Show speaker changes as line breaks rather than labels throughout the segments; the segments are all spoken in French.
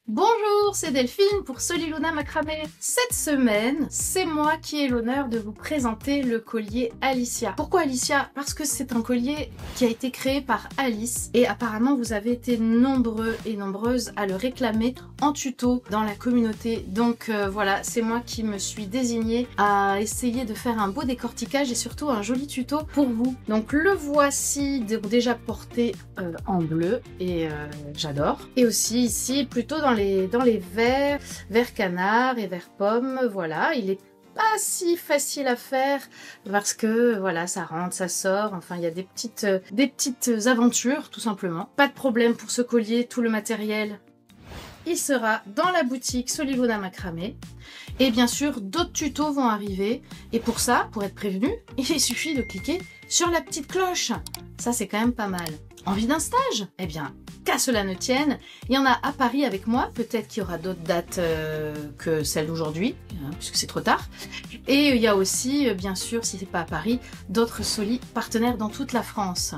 Bonjour, c'est Delphine pour Soliluna Macramé. Cette semaine, c'est moi qui ai l'honneur de vous présenter le collier Alicia. Pourquoi Alicia? Parce que c'est un collier qui a été créé par Alice et apparemment vous avez été nombreux et nombreuses à le réclamer en tuto dans la communauté. Donc voilà, c'est moi qui me suis désignée à essayer de faire un beau décortiquage et surtout un joli tuto pour vous. Donc le voici déjà porté en bleu et j'adore. Et aussi ici plutôt dans les verts, vert canard et vert pomme, voilà, il est pas si facile à faire parce que voilà, ça rentre, ça sort, enfin il y a des petites aventures tout simplement. Pas de problème pour ce collier, tout le matériel il sera dans la boutique Soliluna Macramé. Et bien sûr, d'autres tutos vont arriver. Et pour ça, pour être prévenu, il suffit de cliquer sur la petite cloche. Ça, c'est quand même pas mal. Envie d'un stage? Eh bien, qu'à cela ne tienne, il y en a à Paris avec moi. Peut-être qu'il y aura d'autres dates que celle d'aujourd'hui, hein, puisque c'est trop tard. Et il y a aussi, bien sûr, si c'est pas à Paris, d'autres Soli partenaires dans toute la France.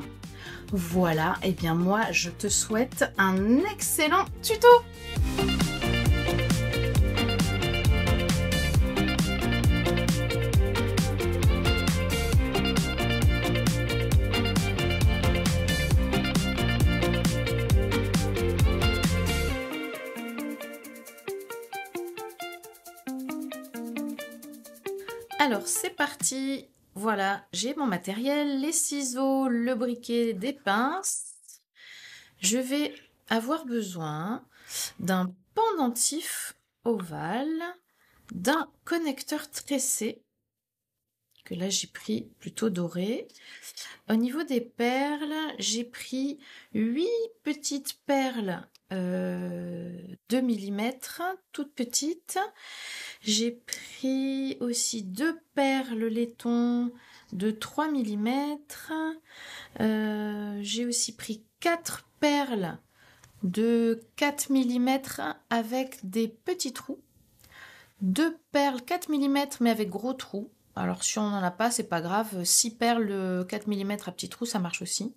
Voilà, et bien moi, je te souhaite un excellent tuto! Alors c'est parti, voilà, j'ai mon matériel, les ciseaux, le briquet, des pinces. Je vais avoir besoin d'un pendentif ovale, d'un connecteur tressé, que là j'ai pris plutôt doré. Au niveau des perles, j'ai pris 8 petites perles 2 mm, toutes petites. J'ai pris aussi 2 perles laiton de 3 mm. J'ai aussi pris 4 perles de 4 mm avec des petits trous. 2 perles 4 mm mais avec gros trous. Alors si on n'en a pas, c'est pas grave. 6 perles 4 mm à petits trous, ça marche aussi.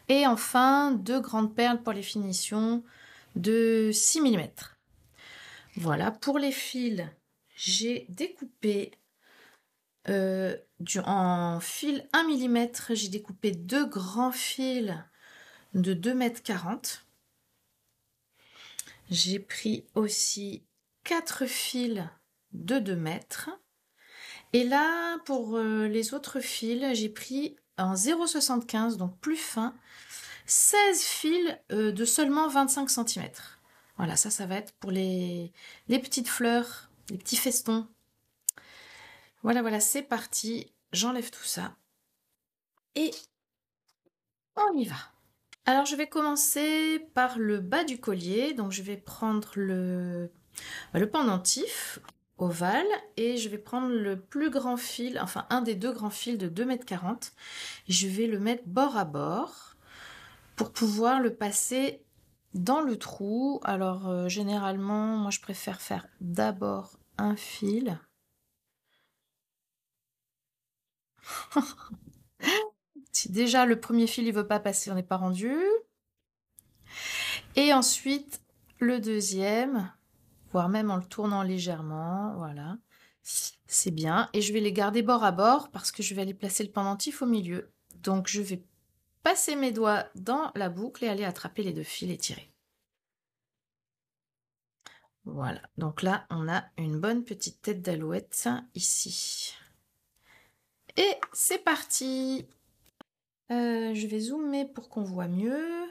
Et enfin, 2 grandes perles pour les finitions de 6 mm. Voilà, pour les fils, j'ai découpé en fil 1 mm, j'ai découpé 2 grands fils de 2,40 m. J'ai pris aussi 4 fils de 2 mètres. Et là, pour les autres fils, j'ai pris en 0,75, donc plus fin, 16 fils de seulement 25 cm. Voilà, ça va être pour les petites fleurs, les petits festons. Voilà, c'est parti. J'enlève tout ça. Et on y va. Alors, je vais commencer par le bas du collier. Donc, je vais prendre le pendentif ovale et je vais prendre le plus grand fil, enfin un des 2 grands fils de 2,40 m. Je vais le mettre bord à bord pour pouvoir le passer dans le trou. Alors généralement, moi je préfère faire d'abord un fil. Si déjà le premier fil il veut pas passer, on n'est pas rendu. Et ensuite le deuxième, voire même en le tournant légèrement, voilà. C'est bien. Et je vais les garder bord à bord parce que je vais aller placer le pendentif au milieu. Donc je vais passer mes doigts dans la boucle et aller attraper les 2 fils et tirer. Voilà. Donc là, on a une bonne petite tête d'alouette ici. Et c'est parti. Je vais zoomer pour qu'on voit mieux.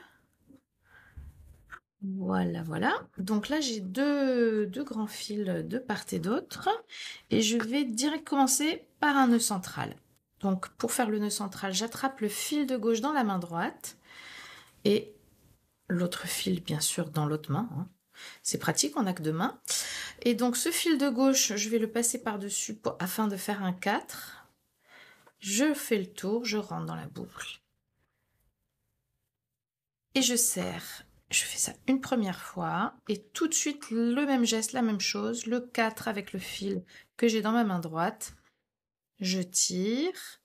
Voilà. Donc là, j'ai deux grands fils de part et d'autre. Et je vais direct commencer par un nœud central. Donc pour faire le nœud central, j'attrape le fil de gauche dans la main droite. Et l'autre fil, bien sûr, dans l'autre main. Hein. C'est pratique, on n'a que 2 mains. Et donc ce fil de gauche, je vais le passer par-dessus afin de faire un 4. Je fais le tour, je rentre dans la boucle. Et je serre. Je fais ça une première fois et tout de suite le même geste, la même chose, le 4 avec le fil que j'ai dans ma main droite. Je tire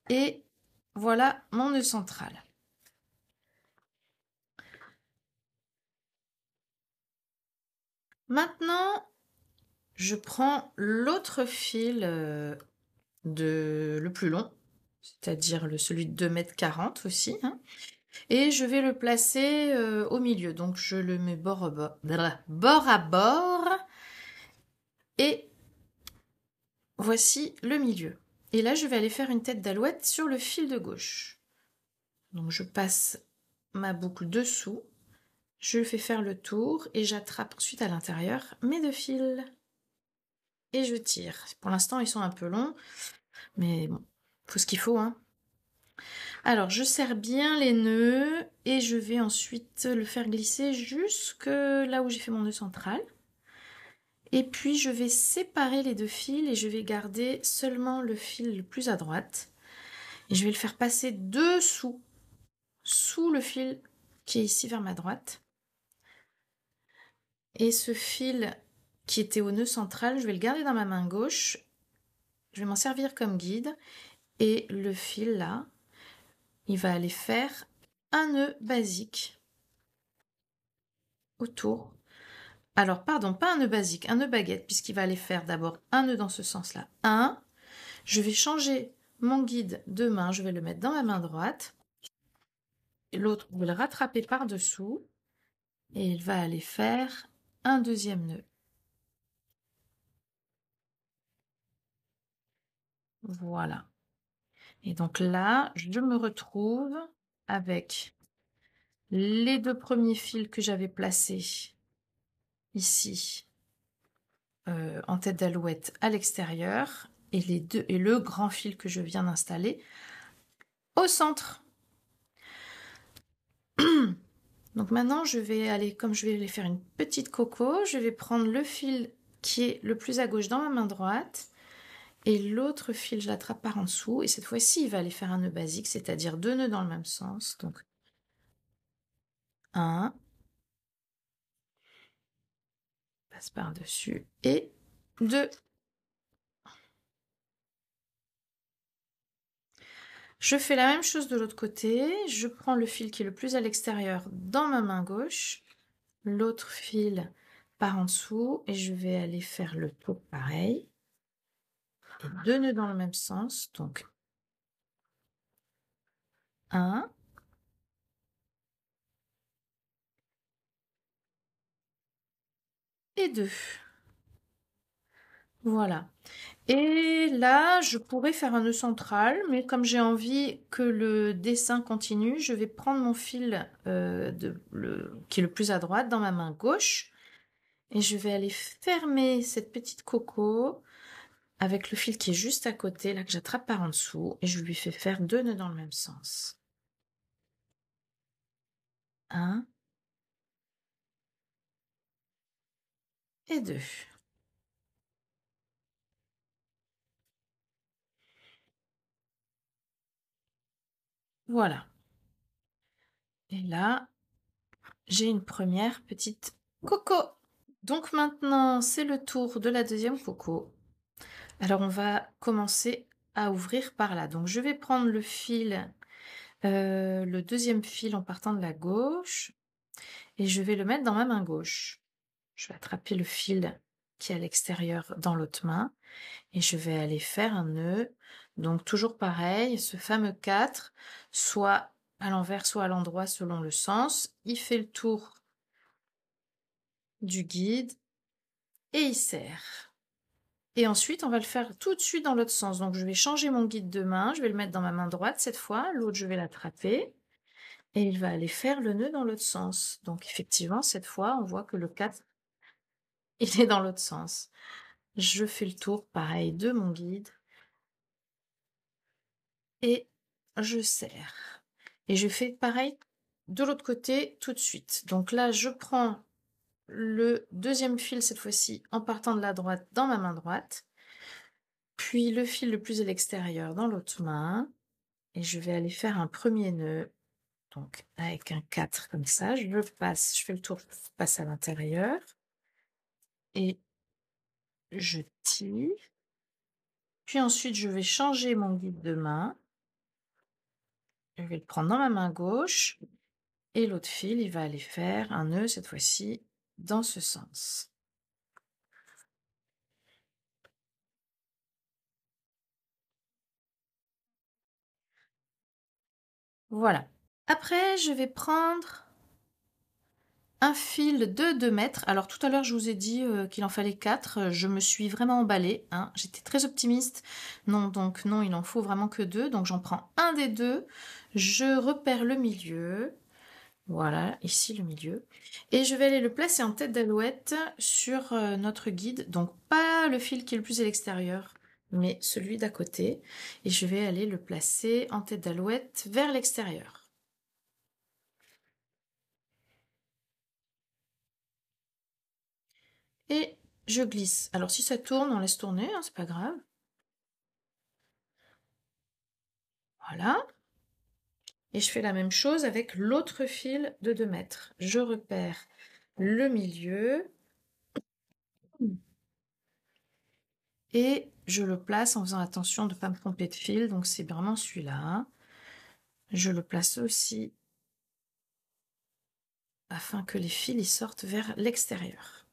et voilà mon nœud central. Maintenant, je prends l'autre fil le plus long, c'est-à-dire celui de 2,40 m aussi, hein, et je vais le placer au milieu. Donc je le mets bord à bord, et voici le milieu. Et là, je vais aller faire une tête d'alouette sur le fil de gauche. Donc je passe ma boucle dessous, je fais faire le tour et j'attrape ensuite à l'intérieur mes 2 fils. Et je tire. Pour l'instant, ils sont un peu longs, mais bon, faut ce qu'il faut, hein. Alors, je serre bien les nœuds et je vais ensuite le faire glisser jusque là où j'ai fait mon nœud central. Et puis, je vais séparer les 2 fils et je vais garder seulement le fil le plus à droite. Et je vais le faire passer dessous, sous le fil qui est ici vers ma droite. Et ce fil qui était au nœud central, je vais le garder dans ma main gauche. Je vais m'en servir comme guide. Et le fil là, il va aller faire un nœud basique autour. Alors, pardon, pas un nœud basique, un nœud baguette, puisqu'il va aller faire d'abord un nœud dans ce sens-là. Un. Je vais changer mon guide de main, je vais le mettre dans ma main droite. Et l'autre, je vais le rattraper par-dessous. Et il va aller faire un deuxième nœud. Voilà. Et donc là, je me retrouve avec les 2 premiers fils que j'avais placés ici en tête d'alouette à l'extérieur et le grand fil que je viens d'installer au centre. Donc maintenant, je vais aller, comme je vais aller faire une petite coco, je vais prendre le fil qui est le plus à gauche dans ma main droite et l'autre fil, je l'attrape par en dessous et cette fois-ci, il va aller faire un nœud basique, c'est-à-dire 2 nœuds dans le même sens. Donc 1, passe par-dessus et 2. Je fais la même chose de l'autre côté, je prends le fil qui est le plus à l'extérieur dans ma main gauche, l'autre fil par en dessous et je vais aller faire le tour pareil. Et 2 nœuds dans le même sens, donc 1 et 2. Voilà. Et là, je pourrais faire un nœud central, mais comme j'ai envie que le dessin continue, je vais prendre mon fil qui est le plus à droite dans ma main gauche et je vais aller fermer cette petite coco avec le fil qui est juste à côté, là que j'attrape par en dessous, et je lui fais faire 2 nœuds dans le même sens. 1 et 2. Voilà. Et là, j'ai une première petite coco. Donc maintenant, c'est le tour de la deuxième coco. Alors on va commencer à ouvrir par là. Donc je vais prendre le fil, le deuxième fil en partant de la gauche, et je vais le mettre dans ma main gauche. Je vais attraper le fil qui est à l'extérieur dans l'autre main, et je vais aller faire un nœud. Donc toujours pareil, ce fameux 4, soit à l'envers, soit à l'endroit selon le sens. Il fait le tour du guide et il serre. Et ensuite, on va le faire tout de suite dans l'autre sens. Donc, je vais changer mon guide de main. Je vais le mettre dans ma main droite cette fois. L'autre, je vais l'attraper. Et il va aller faire le nœud dans l'autre sens. Donc, effectivement, cette fois, on voit que le 4, il est dans l'autre sens. Je fais le tour, pareil, de mon guide. Et je serre. Et je fais pareil de l'autre côté tout de suite. Donc là, je prends le deuxième fil cette fois-ci en partant de la droite dans ma main droite. Puis le fil le plus à l'extérieur dans l'autre main. Et je vais aller faire un premier nœud. Donc avec un 4 comme ça, je passe, je fais le tour, je passe à l'intérieur. Et je tire. Puis ensuite, je vais changer mon guide de main. Je vais le prendre dans ma main gauche. Et l'autre fil, il va aller faire un nœud cette fois-ci dans ce sens. Voilà. Après, je vais prendre un fil de 2 mètres. Alors tout à l'heure, je vous ai dit qu'il en fallait 4. Je me suis vraiment emballée, hein. J'étais très optimiste. Non, donc non, il en faut vraiment que 2. Donc j'en prends un des deux. Je repère le milieu. Voilà, ici le milieu. Et je vais aller le placer en tête d'alouette sur notre guide. Donc pas le fil qui est le plus à l'extérieur, mais celui d'à côté. Et je vais aller le placer en tête d'alouette vers l'extérieur. Et je glisse. Alors si ça tourne, on laisse tourner, hein, c'est pas grave. Voilà. Et je fais la même chose avec l'autre fil de 2 mètres. Je repère le milieu. Et je le place en faisant attention de ne pas me tromper de fil. Donc c'est vraiment celui-là. Je le place aussi afin que les fils y sortent vers l'extérieur.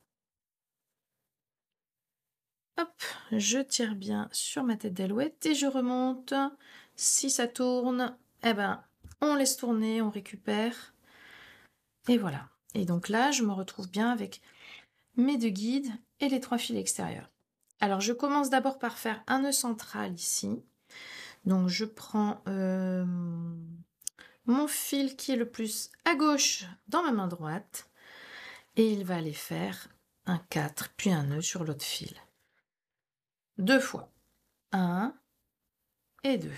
Hop, je tire bien sur ma tête d'alouette et je remonte. Si ça tourne, eh ben, on laisse tourner, on récupère. Et voilà. Et donc là, je me retrouve bien avec mes 2 guides et les 3 fils extérieurs. Alors, je commence d'abord par faire un nœud central ici. Donc, je prends mon fil qui est le plus à gauche dans ma main droite et il va aller faire un 4 puis un nœud sur l'autre fil. 2 fois. 1 et 2.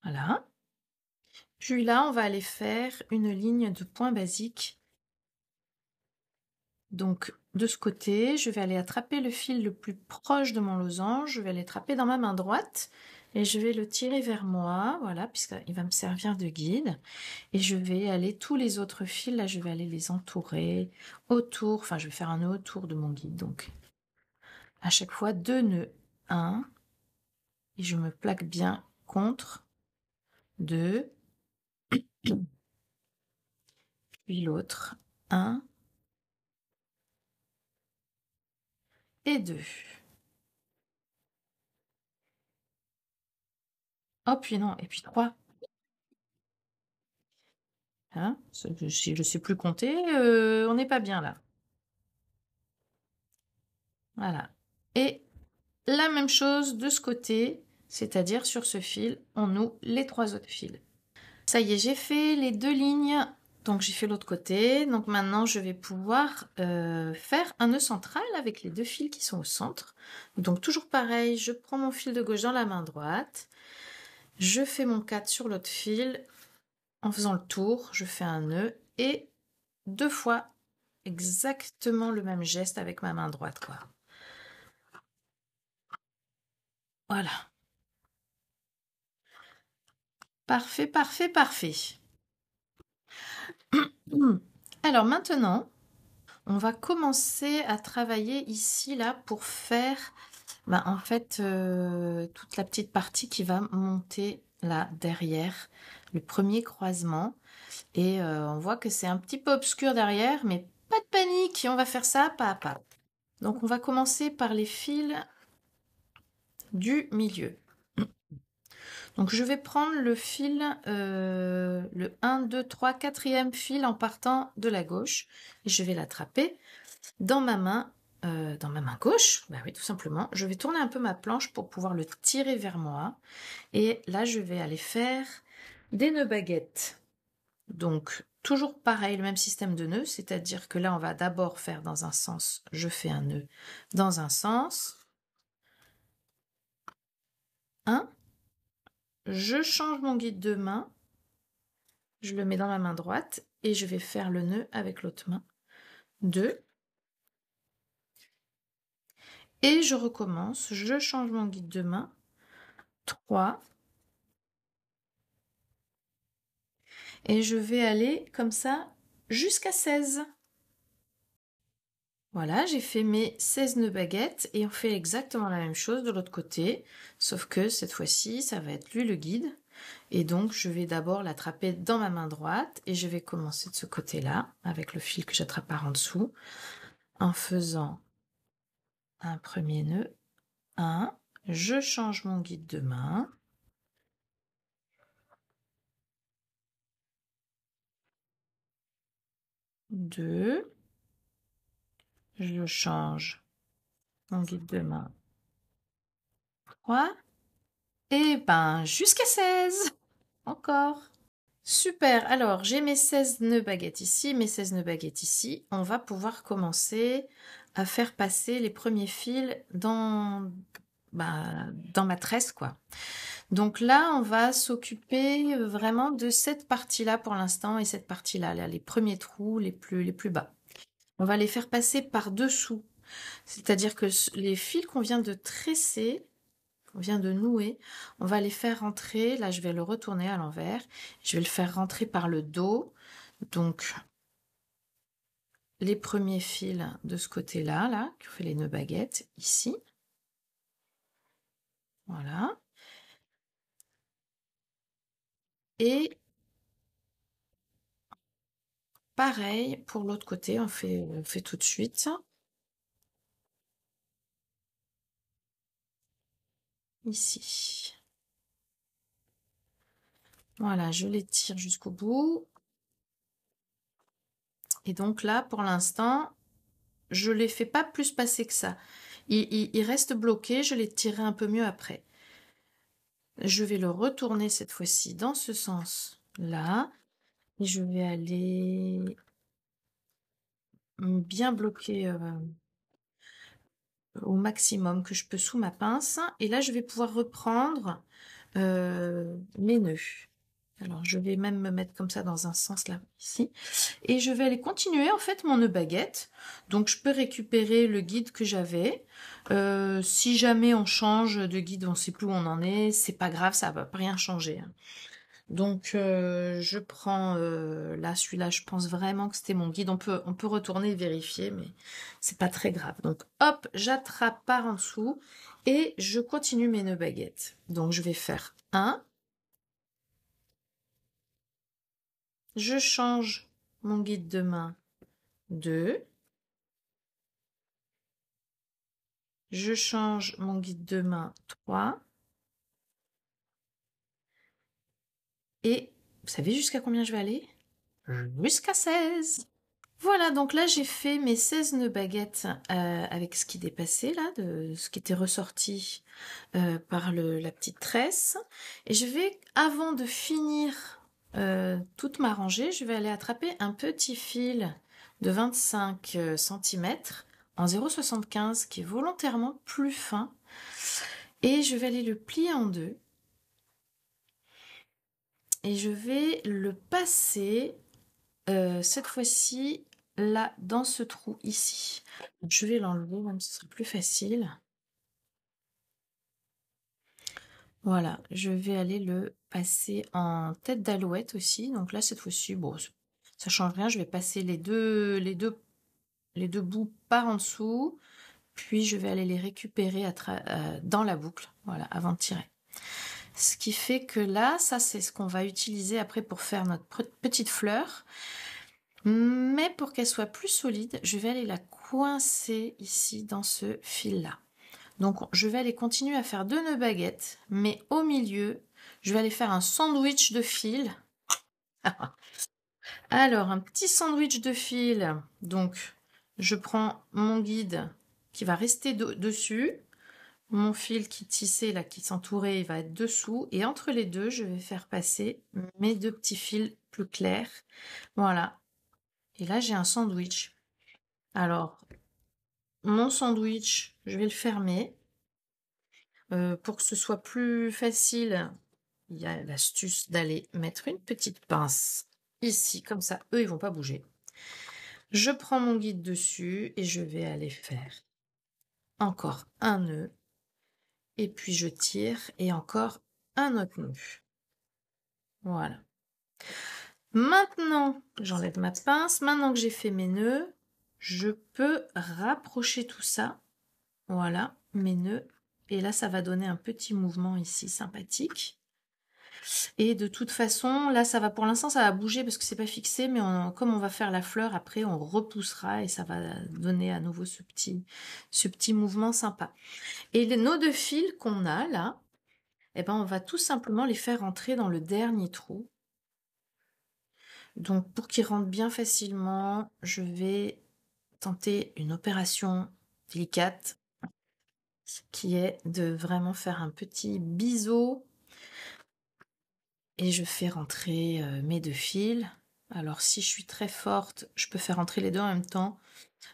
Voilà. Puis là, on va aller faire une ligne de point basique. Donc, de ce côté, je vais aller attraper le fil le plus proche de mon losange. Je vais l'attraper dans ma main droite et je vais le tirer vers moi, voilà, puisqu'il va me servir de guide. Et je vais aller, tous les autres fils, là, je vais aller les entourer autour, enfin, je vais faire un nœud autour de mon guide. Donc, à chaque fois, 2 nœuds. 1, et je me plaque bien contre. 2, puis l'autre. 1 et 2. Oh, puis non, et puis 3. Hein, si je ne sais plus compter, on n'est pas bien là. Voilà. Et la même chose de ce côté, c'est-à-dire sur ce fil, on noue les 3 autres fils. Ça y est, j'ai fait les 2 lignes, donc j'ai fait l'autre côté. Donc maintenant, je vais pouvoir faire un nœud central avec les 2 fils qui sont au centre. Donc toujours pareil, je prends mon fil de gauche dans la main droite, je fais mon 4 sur l'autre fil, en faisant le tour, je fais un nœud et 2 fois exactement le même geste avec ma main droite, quoi. Voilà. Parfait, parfait, parfait. Alors maintenant, on va commencer à travailler ici, là, pour faire, en fait, toute la petite partie qui va monter là, derrière, le premier croisement. Et on voit que c'est un petit peu obscur derrière, mais pas de panique, on va faire ça pas à pas. Donc on va commencer par les fils du milieu. Donc je vais prendre le fil, le 1, 2, 3, 4e fil en partant de la gauche. Et je vais l'attraper dans ma main gauche. Bah oui, tout simplement. Je vais tourner un peu ma planche pour pouvoir le tirer vers moi. Et là, je vais aller faire des nœuds baguettes. Donc toujours pareil, le même système de nœuds, c'est-à-dire que là, on va d'abord faire dans un sens. Je fais un nœud dans un sens. 1. Je change mon guide de main, je le mets dans ma main droite et je vais faire le nœud avec l'autre main. 2. Et je recommence, je change mon guide de main. 3. Et je vais aller comme ça jusqu'à 16. Voilà, j'ai fait mes 16 nœuds baguettes et on fait exactement la même chose de l'autre côté, sauf que cette fois-ci, ça va être lui le guide. Et donc, je vais d'abord l'attraper dans ma main droite et je vais commencer de ce côté-là, avec le fil que j'attrape par en dessous, en faisant un premier nœud, 1, Je change mon guide de main. Deux. Je change mon guide de main. 3. Et ben, jusqu'à 16. Encore. Super, alors j'ai mes 16 nœuds baguettes ici, mes 16 nœuds baguettes ici. On va pouvoir commencer à faire passer les premiers fils dans ma tresse, quoi. Donc là, on va s'occuper vraiment de cette partie-là pour l'instant et cette partie-là, là, les premiers trous les plus bas. On va les faire passer par-dessous. C'est-à-dire que les fils qu'on vient de tresser, on vient de nouer, on va les faire rentrer, là je vais le retourner à l'envers, je vais le faire rentrer par le dos, donc les premiers fils de ce côté-là, là, qui fait les nœuds baguettes, ici, voilà, et pareil pour l'autre côté, on fait tout de suite, ici. Voilà, je les tire jusqu'au bout. Et donc là, pour l'instant, je les fais pas plus passer que ça. Ils restent bloqués, je les tirerai un peu mieux après. Je vais le retourner cette fois-ci dans ce sens-là. Et je vais aller bien bloquer au maximum que je peux sous ma pince. Et là, je vais pouvoir reprendre mes nœuds. Alors, je vais même me mettre comme ça dans un sens là, ici. Et je vais aller continuer en fait mon nœud baguette. Donc, je peux récupérer le guide que j'avais. Si jamais on change de guide, on ne sait plus où on en est, c'est pas grave, ça va pas rien changer. Hein. Donc, je prends là, celui-là, je pense vraiment que c'était mon guide. On peut retourner et vérifier, mais c'est pas très grave. Donc, hop, j'attrape par en dessous et je continue mes nœuds baguettes. Donc, je vais faire 1. Je change mon guide de main. 2. Je change mon guide de main. 3. Et vous savez jusqu'à combien je vais aller? Jusqu'à 16. Voilà, donc là j'ai fait mes 16 nœuds baguettes avec ce qui dépassait là, de ce qui était ressorti par la petite tresse. Et je vais, avant de finir toute ma rangée, je vais aller attraper un petit fil de 25 cm en 0,75 qui est volontairement plus fin. Et je vais aller le plier en deux. Et je vais le passer cette fois-ci là dans ce trou ici. Donc, je vais l'enlever, même ce sera plus facile. Voilà, je vais aller le passer en tête d'alouette aussi. Donc là, cette fois-ci, bon, ça change rien. Je vais passer les deux bouts par en dessous. Puis je vais aller les récupérer dans la boucle, voilà, avant de tirer. Ce qui fait que là, ça c'est ce qu'on va utiliser après pour faire notre petite fleur. Mais pour qu'elle soit plus solide, je vais aller la coincer ici dans ce fil-là. Donc je vais aller continuer à faire 2 nœuds baguettes, mais au milieu, je vais aller faire un sandwich de fil. Alors, un petit sandwich de fil. Donc, je prends mon guide qui va rester dessus. Mon fil qui tissait, là, qui s'entourait, il va être dessous. Et entre les deux, je vais faire passer mes 2 petits fils plus clairs. Voilà. Et là, j'ai un sandwich. Alors, mon sandwich, je vais le fermer. Pour que ce soit plus facile, il y a l'astuce d'aller mettre une petite pince ici, comme ça, eux, ils vont pas bouger. Je prends mon guide dessus et je vais aller faire encore un nœud. Et puis je tire et encore un autre nœud. Voilà. Maintenant, j'enlève ma pince. Maintenant que j'ai fait mes nœuds, je peux rapprocher tout ça. Voilà, mes nœuds. Et là, ça va donner un petit mouvement ici sympathique. Et de toute façon, là, ça va, pour l'instant, ça va bouger parce que c'est pas fixé, mais comme on va faire la fleur, après, on repoussera et ça va donner à nouveau ce petit mouvement sympa. Et nos 2 fils qu'on a là, eh ben, on va tout simplement les faire rentrer dans le dernier trou. Donc, pour qu'ils rentrent bien facilement, je vais tenter une opération délicate qui est de vraiment faire un petit biseau et je fais rentrer mes 2 fils. Alors si je suis très forte, je peux faire rentrer les 2 en même temps,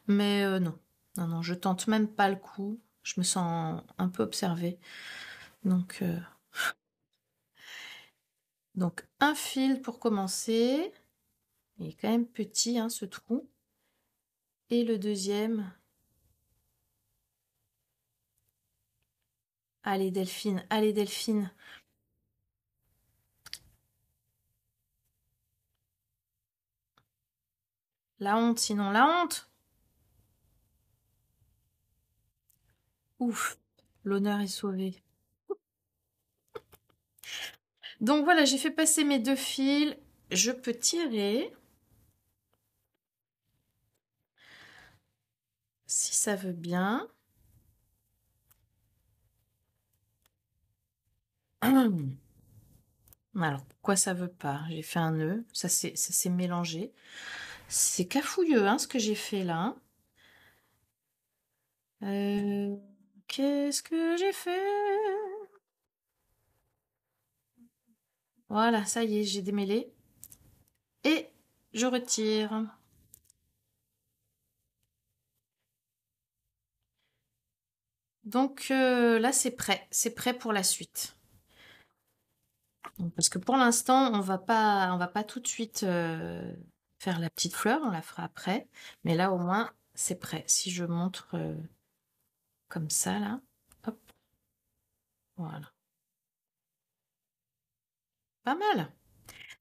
mais non. Non, non, je tente même pas le coup. Je me sens un peu observée. Donc un fil pour commencer. Il est quand même petit, hein, ce trou. Et le deuxième. Allez Delphine, allez Delphine. La honte, sinon la honte. Ouf, l'honneur est sauvé. Donc voilà, j'ai fait passer mes 2 fils. Je peux tirer. Si ça veut bien. Alors, pourquoi ça veut pas? J'ai fait un nœud, ça s'est mélangé. C'est cafouilleux, hein, ce que j'ai fait là. Euh, Qu'est-ce que j'ai fait? Voilà, ça y est, j'ai démêlé. Et je retire. Donc là, c'est prêt pour la suite. Donc, parce que pour l'instant, on va pas tout de suite faire la petite fleur, on la fera après. Mais là, au moins, c'est prêt. Si je montre comme ça, là, hop, voilà. Pas mal.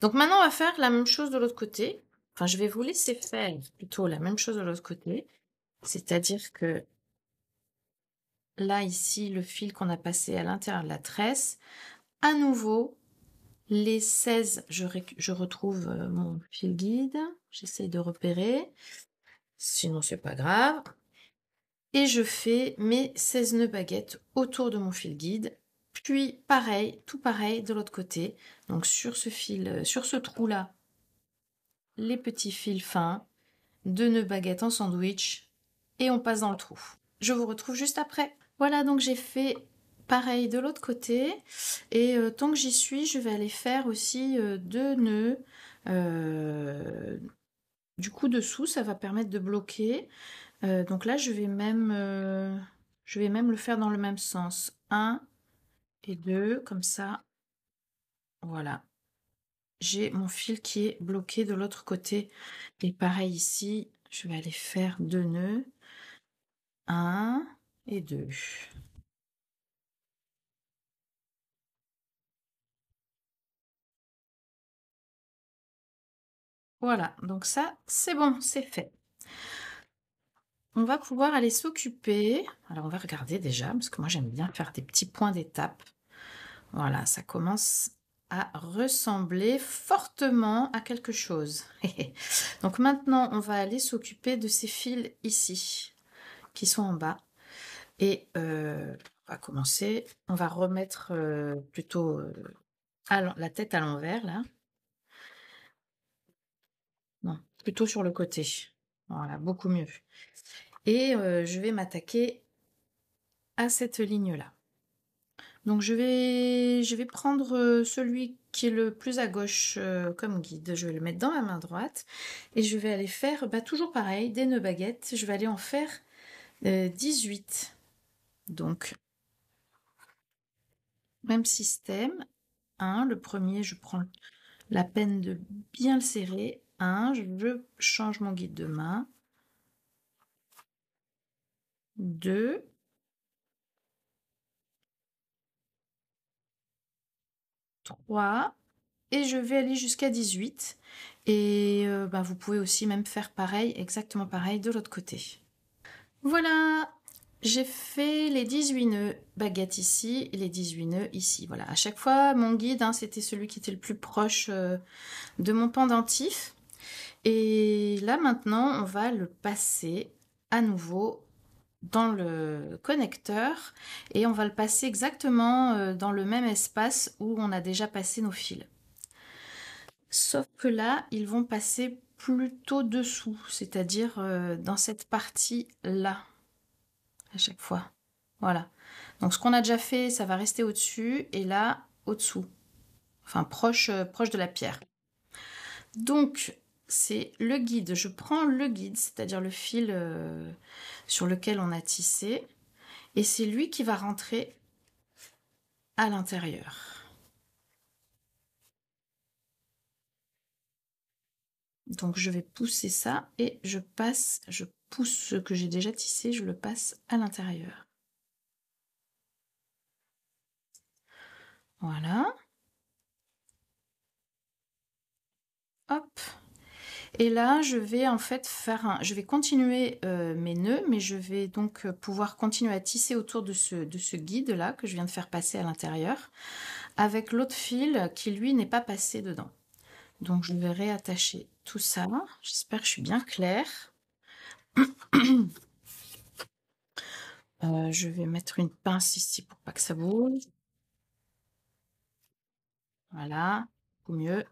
Donc maintenant, on va faire la même chose de l'autre côté. Enfin, je vais vous laisser faire plutôt la même chose de l'autre côté. C'est-à-dire que là, ici, le fil qu'on a passé à l'intérieur de la tresse, à nouveau, les 16, je retrouve mon fil guide. J'essaye de repérer. Sinon, c'est pas grave. Et je fais mes 16 nœuds baguettes autour de mon fil guide. Puis, pareil, tout pareil de l'autre côté. Donc, sur ce fil, sur ce trou-là, les petits fils fins, 2 nœuds baguettes en sandwich et on passe dans le trou. Je vous retrouve juste après. Voilà, donc j'ai fait pareil de l'autre côté et tant que j'y suis, je vais aller faire aussi 2 nœuds. Du coup, dessous, ça va permettre de bloquer. Donc là, je vais même le faire dans le même sens. 1 et 2, comme ça. Voilà. J'ai mon fil qui est bloqué de l'autre côté. Et pareil ici, je vais aller faire 2 nœuds. 1 et 2. Voilà, donc ça, c'est bon, c'est fait. On va pouvoir aller s'occuper. Alors, on va regarder déjà, parce que moi, j'aime bien faire des petits points d'étape. Voilà, ça commence à ressembler fortement à quelque chose. Donc maintenant, on va aller s'occuper de ces fils ici, qui sont en bas. Et on va commencer. On va remettre plutôt la tête à l'envers, là. Non, plutôt sur le côté. Voilà, beaucoup mieux. Et je vais m'attaquer à cette ligne-là. Donc je vais prendre celui qui est le plus à gauche comme guide. Je vais le mettre dans ma main droite et je vais aller faire toujours pareil, des nœuds baguettes. Je vais aller en faire 18. Donc, même système. 1, le premier, je prends la peine de bien le serrer. 1, je change mon guide de main. 2, 3, et je vais aller jusqu'à 18. Et vous pouvez aussi même faire pareil, exactement pareil de l'autre côté. Voilà, j'ai fait les 18 nœuds baguette ici et les 18 nœuds ici. Voilà, à chaque fois, mon guide, hein, c'était celui qui était le plus proche de mon pendentif. Et là, maintenant, on va le passer à nouveau dans le connecteur et on va le passer exactement dans le même espace où on a déjà passé nos fils. Sauf que là, ils vont passer plutôt dessous, c'est-à-dire dans cette partie-là, à chaque fois. Voilà. Donc ce qu'on a déjà fait, ça va rester au-dessus et là, au-dessous. Enfin, proche de la pierre. Donc, c'est le guide. Je prends le guide, c'est-à-dire le fil sur lequel on a tissé. Et c'est lui qui va rentrer à l'intérieur. Donc je vais pousser ça et je pousse ce que j'ai déjà tissé, je le passe à l'intérieur. Voilà. Hop. Et là, je vais en fait je vais continuer mes nœuds, mais je vais donc pouvoir continuer à tisser autour de ce guide-là que je viens de faire passer à l'intérieur, avec l'autre fil qui, lui, n'est pas passé dedans. Donc, je vais réattacher tout ça. J'espère que je suis bien claire. Je vais mettre une pince ici pour pas que ça bouge. Voilà, beaucoup mieux.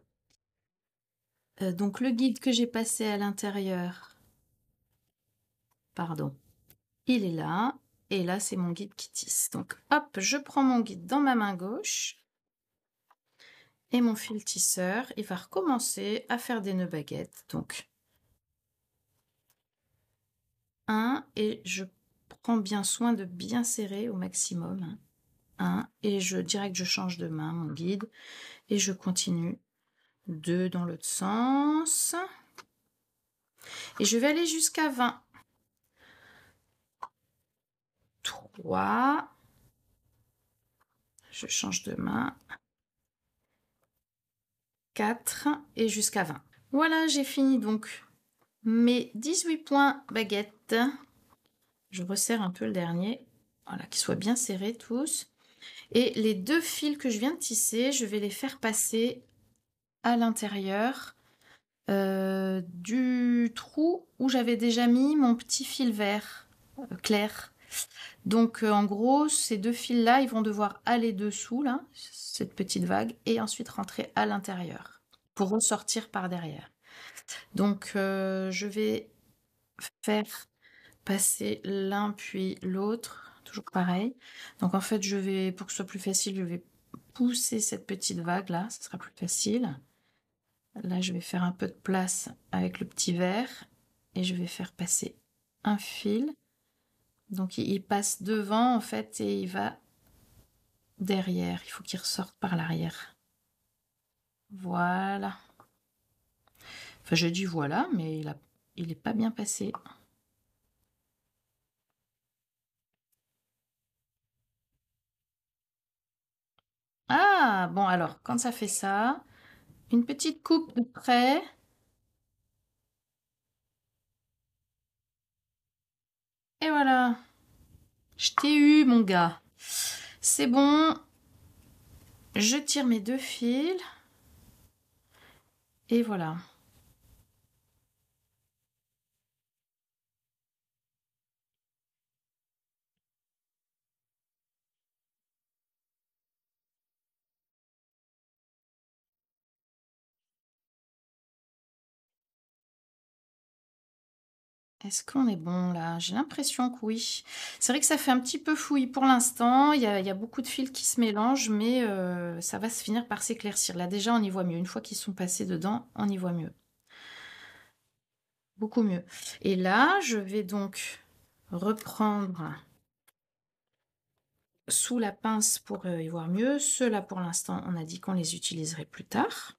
Donc le guide que j'ai passé à l'intérieur, pardon, il est là. Et là, c'est mon guide qui tisse. Donc hop, je prends mon guide dans ma main gauche. Et mon fil tisseur, il va recommencer à faire des nœuds baguettes. Donc, un, et je prends bien soin de bien serrer au maximum. Un, et direct, je change de main, mon guide, et je continue. 2 dans l'autre sens. Et je vais aller jusqu'à 20. 3. Je change de main. 4 et jusqu'à 20. Voilà, j'ai fini donc mes 18 points baguettes. Je resserre un peu le dernier. Voilà, qu'ils soient bien serrés tous. Et les 2 fils que je viens de tisser, je vais les faire passer à l'intérieur du trou où j'avais déjà mis mon petit fil vert clair. Donc en gros, ces 2 fils-là, ils vont devoir aller dessous, là, cette petite vague, et ensuite rentrer à l'intérieur pour ressortir par derrière. Donc je vais faire passer l'un puis l'autre, toujours pareil. Donc en fait, pour que ce soit plus facile, je vais pousser cette petite vague là, ce sera plus facile. Là, je vais faire un peu de place avec le petit verre et je vais faire passer un fil. Donc il passe devant en fait et il va derrière. Il faut qu'il ressorte par l'arrière. Voilà. Enfin, je dis voilà, mais il n'est pas bien passé. Ah, bon alors, quand ça fait ça, une petite coupe de près. Et voilà. Je t'ai eu, mon gars. C'est bon. Je tire mes 2 fils. Et voilà. Est-ce qu'on est bon là? J'ai l'impression que oui. C'est vrai que ça fait un petit peu fouillis pour l'instant. Il y a beaucoup de fils qui se mélangent, mais ça va se finir par s'éclaircir. Là déjà, on y voit mieux. Une fois qu'ils sont passés dedans, on y voit mieux. Beaucoup mieux. Et là, je vais donc reprendre sous la pince pour y voir mieux. Ceux-là, pour l'instant, on a dit qu'on les utiliserait plus tard.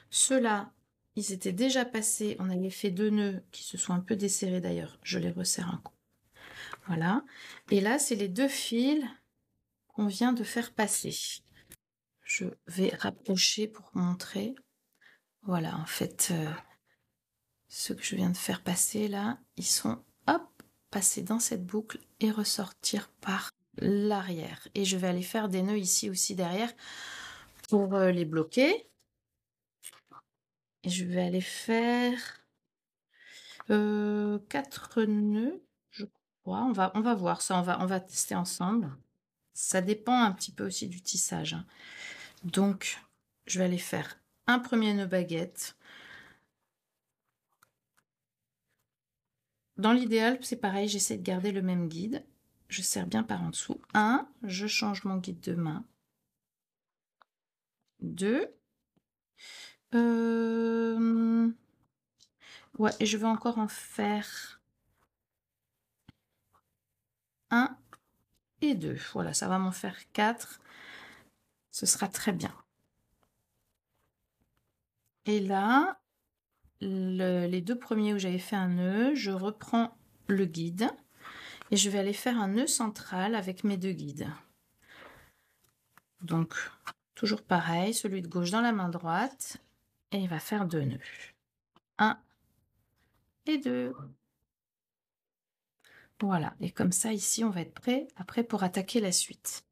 Ceux-là, ils étaient déjà passés. On avait fait 2 nœuds qui se sont un peu desserrés d'ailleurs. Je les resserre un coup. Voilà. Et là, c'est les 2 fils qu'on vient de faire passer. Je vais rapprocher pour montrer. Voilà, en fait, ceux que je viens de faire passer là, ils sont, hop, passer dans cette boucle et ressortir par l'arrière. Et je vais aller faire des nœuds ici aussi derrière pour les bloquer. Et je vais aller faire 4 nœuds, je crois. On va voir ça, on va tester ensemble. Ça dépend un petit peu aussi du tissage, hein. Donc, je vais aller faire un premier nœud baguette. Dans l'idéal, c'est pareil, j'essaie de garder le même guide. Je serre bien par en dessous. 1, je change mon guide de main. 2. Ouais, et je vais encore en faire 1 et 2. Voilà, ça va m'en faire 4. Ce sera très bien. Et là, les 2 premiers où j'avais fait un nœud, je reprends le guide et je vais aller faire un nœud central avec mes 2 guides. Donc, toujours pareil, celui de gauche dans la main droite, et il va faire 2 nœuds. 1 et 2. Voilà, et comme ça, ici, on va être prêt après pour attaquer la suite.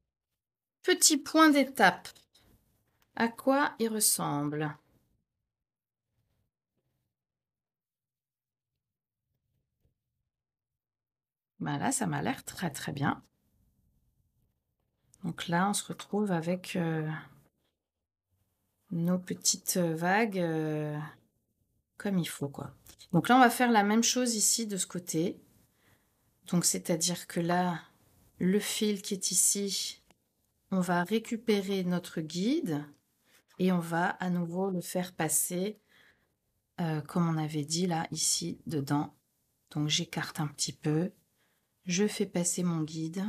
Petit point d'étape. À quoi il ressemble? Ben là, ça m'a l'air très très bien. Donc là, on se retrouve avec nos petites vagues comme il faut, quoi. Donc là, on va faire la même chose ici de ce côté. Donc, c'est-à-dire que là, le fil qui est ici, on va récupérer notre guide et on va à nouveau le faire passer, comme on avait dit là, ici, dedans. Donc, j'écarte un petit peu. Je fais passer mon guide.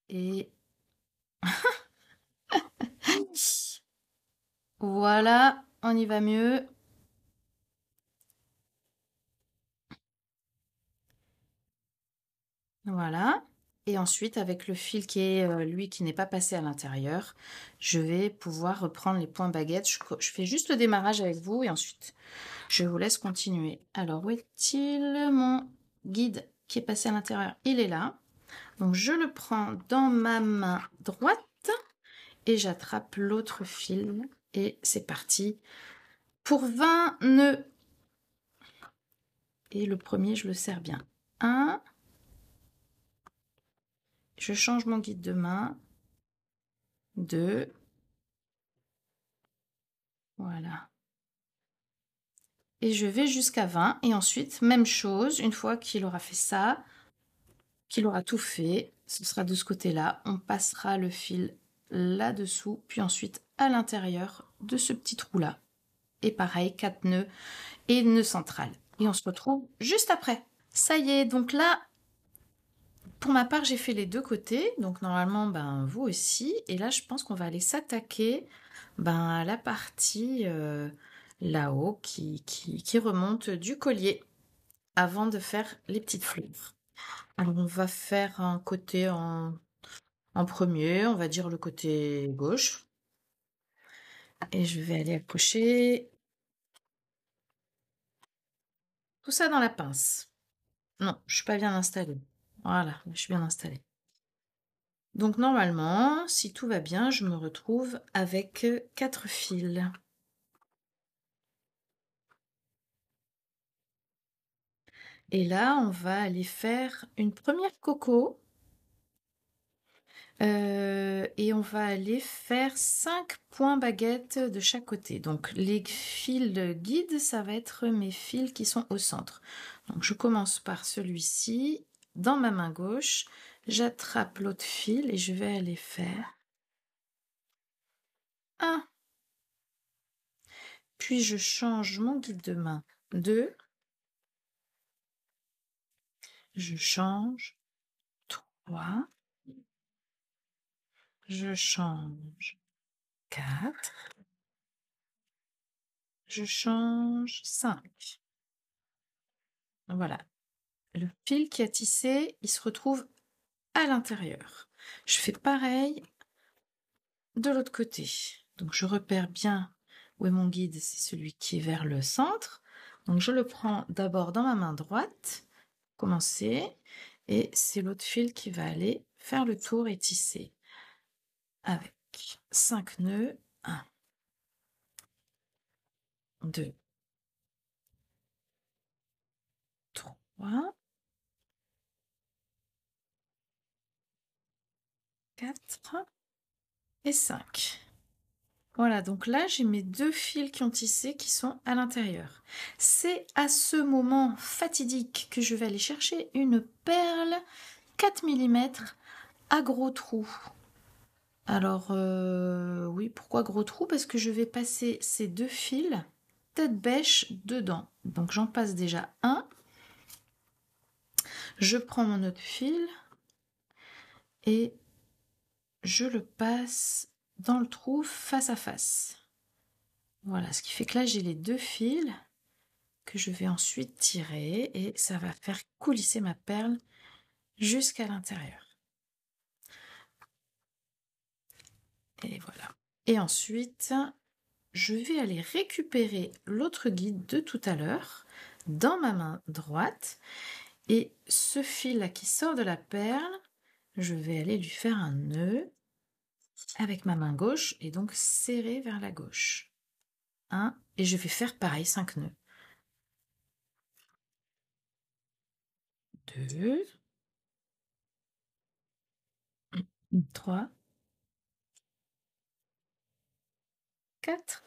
Et voilà, on y va mieux. Voilà. Et ensuite, avec le fil qui est, lui, qui n'est pas passé à l'intérieur, je vais pouvoir reprendre les points baguettes. Je fais juste le démarrage avec vous et ensuite, je vous laisse continuer. Alors, où est-il? Mon guide qui est passé à l'intérieur, il est là. Donc, je le prends dans ma main droite et j'attrape l'autre fil. Et c'est parti pour 20 nœuds. Et le premier, je le serre bien. 1. Je change mon guide de main. 2. Voilà. Et je vais jusqu'à 20. Et ensuite, même chose, une fois qu'il aura fait ça, qu'il aura tout fait, ce sera de ce côté-là. On passera le fil là-dessous, puis ensuite à l'intérieur de ce petit trou-là. Et pareil, 4 nœuds et nœud central. Et on se retrouve juste après. Ça y est, donc là, pour ma part, j'ai fait les 2 côtés. Donc normalement, ben, vous aussi. Et là, je pense qu'on va aller s'attaquer à la partie là-haut qui remonte du collier avant de faire les petites fleurs. Alors, on va faire un côté en premier, on va dire le côté gauche. Et je vais aller accrocher tout ça dans la pince. Non, je suis pas bien installée. Voilà, je suis bien installée. Donc normalement, si tout va bien, je me retrouve avec 4 fils. Et là, on va aller faire une première coco. Et on va aller faire 5 points baguettes de chaque côté. Donc les fils guides, ça va être mes fils qui sont au centre. Donc je commence par celui-ci. Dans ma main gauche, j'attrape l'autre fil et je vais aller faire 1. Puis je change mon guide de main. 2. Je change. 3. Je change. 4. Je change. 5. Voilà. Le fil qui a tissé, il se retrouve à l'intérieur. Je fais pareil de l'autre côté. Donc je repère bien Où est mon guide? C'est celui qui est vers le centre. Donc je le prends d'abord dans ma main droite, commencer, et c'est l'autre fil qui va aller faire le tour et tisser avec 5 nœuds. 1, 2, 3, 4 et 5. Voilà, donc là, j'ai mes 2 fils qui ont tissé qui sont à l'intérieur. C'est à ce moment fatidique que je vais aller chercher une perle 4 mm à gros trous. Alors, oui, pourquoi gros trous? Parce que je vais passer ces 2 fils tête bêche dedans. Donc j'en passe déjà un. Je prends mon autre fil et je le passe dans le trou face à face. Voilà, ce qui fait que là j'ai les 2 fils que je vais ensuite tirer et ça va faire coulisser ma perle jusqu'à l'intérieur. Et voilà. Et ensuite, je vais aller récupérer l'autre guide de tout à l'heure dans ma main droite. Et ce fil-là qui sort de la perle, je vais aller lui faire un nœud avec ma main gauche et donc serrer vers la gauche. 1, et je vais faire pareil, 5 nœuds. 2, 3, 4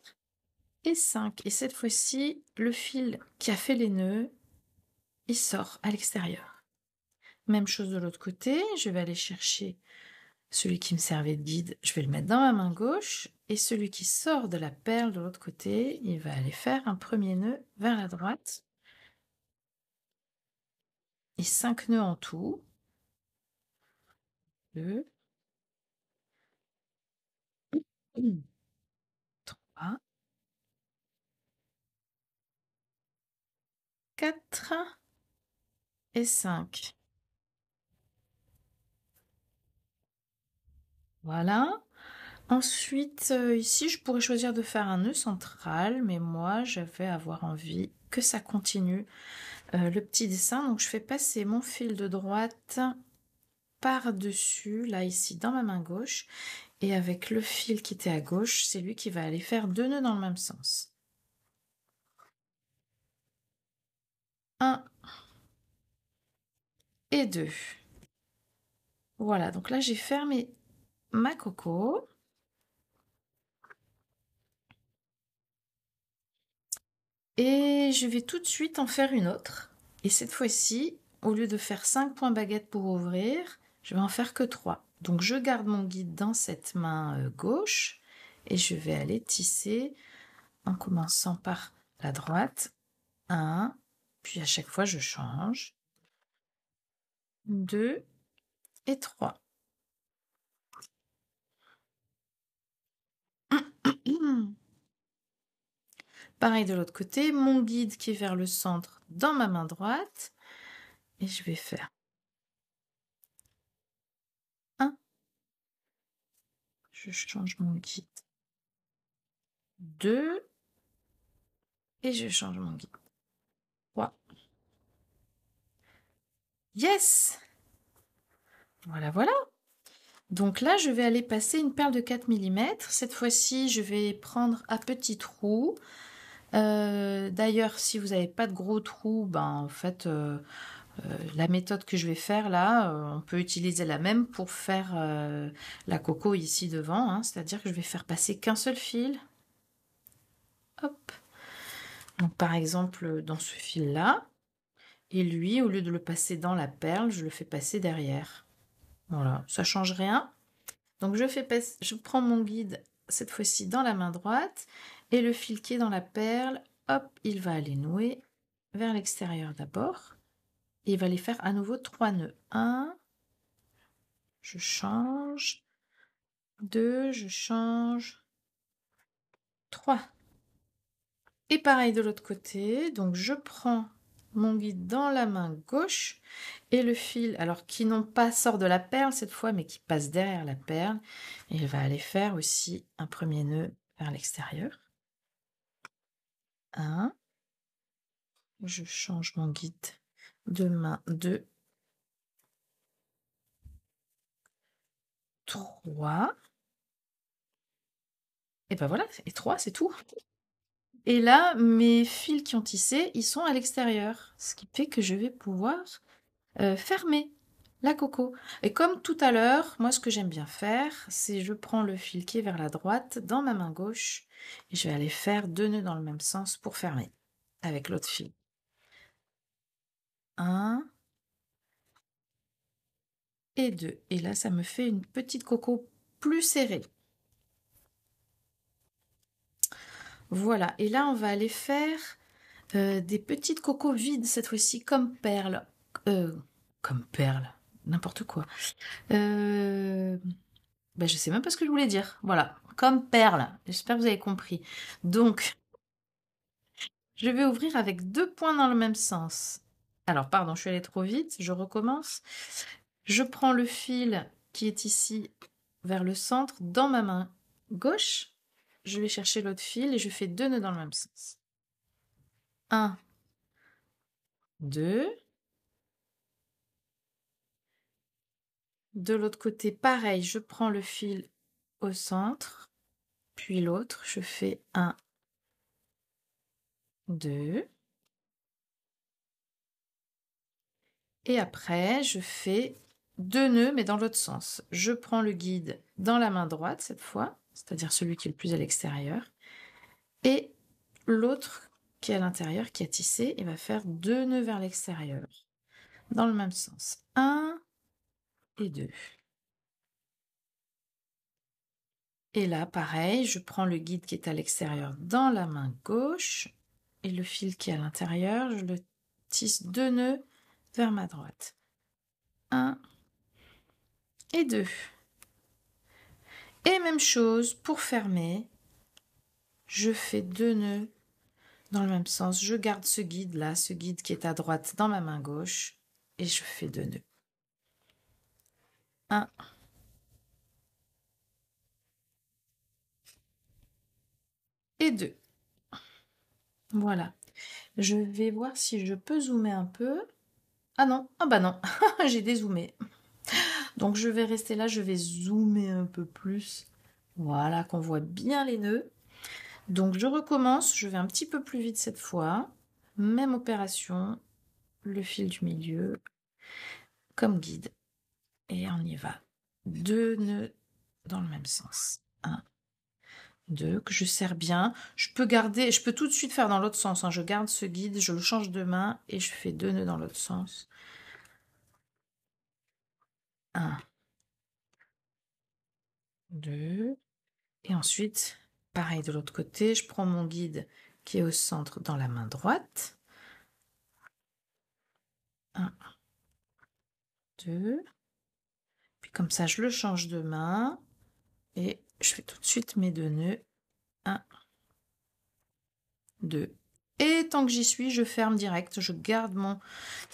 et 5. Et cette fois-ci, le fil qui a fait les nœuds, il sort à l'extérieur. Même chose de l'autre côté, je vais aller chercher celui qui me servait de guide, je vais le mettre dans ma main gauche, et celui qui sort de la perle de l'autre côté, il va aller faire un premier nœud vers la droite, et 5 nœuds en tout. 2, 3, 4 et 5. Voilà. Ensuite, ici, je pourrais choisir de faire un nœud central, mais moi, je vais avoir envie que ça continue le petit dessin. Donc, je fais passer mon fil de droite par-dessus, là, ici, dans ma main gauche. Et avec le fil qui était à gauche, c'est lui qui va aller faire 2 nœuds dans le même sens. 1 et 2. Voilà, donc là, j'ai fermé ma coco. Et je vais tout de suite en faire une autre. Et cette fois-ci, au lieu de faire 5 points baguette pour ouvrir, je vais en faire que 3. Donc je garde mon guide dans cette main gauche et je vais aller tisser en commençant par la droite. 1, puis à chaque fois je change. 2 et 3. Pareil de l'autre côté, mon guide qui est vers le centre dans ma main droite. Et je vais faire 1. Je change mon guide. 2. Et je change mon guide. 3. Yes! Voilà, voilà. Donc là, je vais aller passer une perle de 4 mm. Cette fois-ci, je vais prendre à petits trous. D'ailleurs, si vous n'avez pas de gros trous, ben, en fait, la méthode que je vais faire là, on peut utiliser la même pour faire la coco ici devant. Hein, c'est-à-dire que je vais faire passer qu'un seul fil. Hop. Donc par exemple, dans ce fil-là. Et lui, au lieu de le passer dans la perle, je le fais passer derrière. Voilà, ça change rien. Donc je prends mon guide cette fois-ci dans la main droite et le fil qui est dans la perle, hop, il va aller nouer vers l'extérieur d'abord. Et il va aller faire à nouveau 3 nœuds. 1, je change. 2, je change. 3. Et pareil de l'autre côté. Donc je prends mon guide dans la main gauche et le fil, alors qui non pas sort de la perle cette fois, mais qui passe derrière la perle, et il va aller faire aussi un premier nœud vers l'extérieur. 1. Je change mon guide de main. 2, 3. Et ben voilà, et 3, c'est tout. Et là, mes fils qui ont tissé, ils sont à l'extérieur. Ce qui fait que je vais pouvoir fermer la coco. Et comme tout à l'heure, moi ce que j'aime bien faire, c'est je prends le fil qui est vers la droite dans ma main gauche et je vais aller faire 2 nœuds dans le même sens pour fermer avec l'autre fil. 1 et 2. Et là, ça me fait une petite coco plus serrée. Voilà. Et là, on va aller faire des petites cocos vides cette fois-ci, comme perles. Comme perles, n'importe quoi. Ben, je sais même pas ce que je voulais dire. Voilà, comme perles. J'espère que vous avez compris. Donc, je vais ouvrir avec 2 points dans le même sens. Alors, pardon, je suis allée trop vite. Je recommence. Je prends le fil qui est ici vers le centre dans ma main gauche. Je vais chercher l'autre fil et je fais 2 nœuds dans le même sens. 1, 2. De l'autre côté, pareil, je prends le fil au centre, puis l'autre, je fais 1, 2. Et après, je fais 2 nœuds, mais dans l'autre sens. Je prends le guide dans la main droite cette fois, c'est-à-dire celui qui est le plus à l'extérieur, et l'autre qui est à l'intérieur, qui a tissé, et va faire 2 nœuds vers l'extérieur, dans le même sens. 1 et 2. Et là, pareil, je prends le guide qui est à l'extérieur dans la main gauche, et le fil qui est à l'intérieur, je le tisse 2 nœuds vers ma droite. 1 et 2. Et même chose pour fermer, je fais 2 nœuds dans le même sens. Je garde ce guide là, ce guide qui est à droite dans ma main gauche, et je fais 2 nœuds. 1 et 2. Voilà. Je vais voir si je peux zoomer un peu. Ah non, ah bah non, j'ai dézoomé. Donc je vais rester là, je vais zoomer un peu plus. Voilà, qu'on voit bien les nœuds. Donc je recommence, je vais un petit peu plus vite cette fois. Même opération, le fil du milieu comme guide. Et on y va. 2 nœuds dans le même sens. 1, 2, que je serre bien. Je peux garder, je peux tout de suite faire dans l'autre sens, hein. Je garde ce guide, je le change de main et je fais 2 nœuds dans l'autre sens. 1, 2. Et ensuite, pareil de l'autre côté, je prends mon guide qui est au centre dans la main droite. 1, 2. Puis comme ça, je le change de main. Et je fais tout de suite mes 2 nœuds. 1, 2. Et tant que j'y suis, je ferme direct. Je garde mon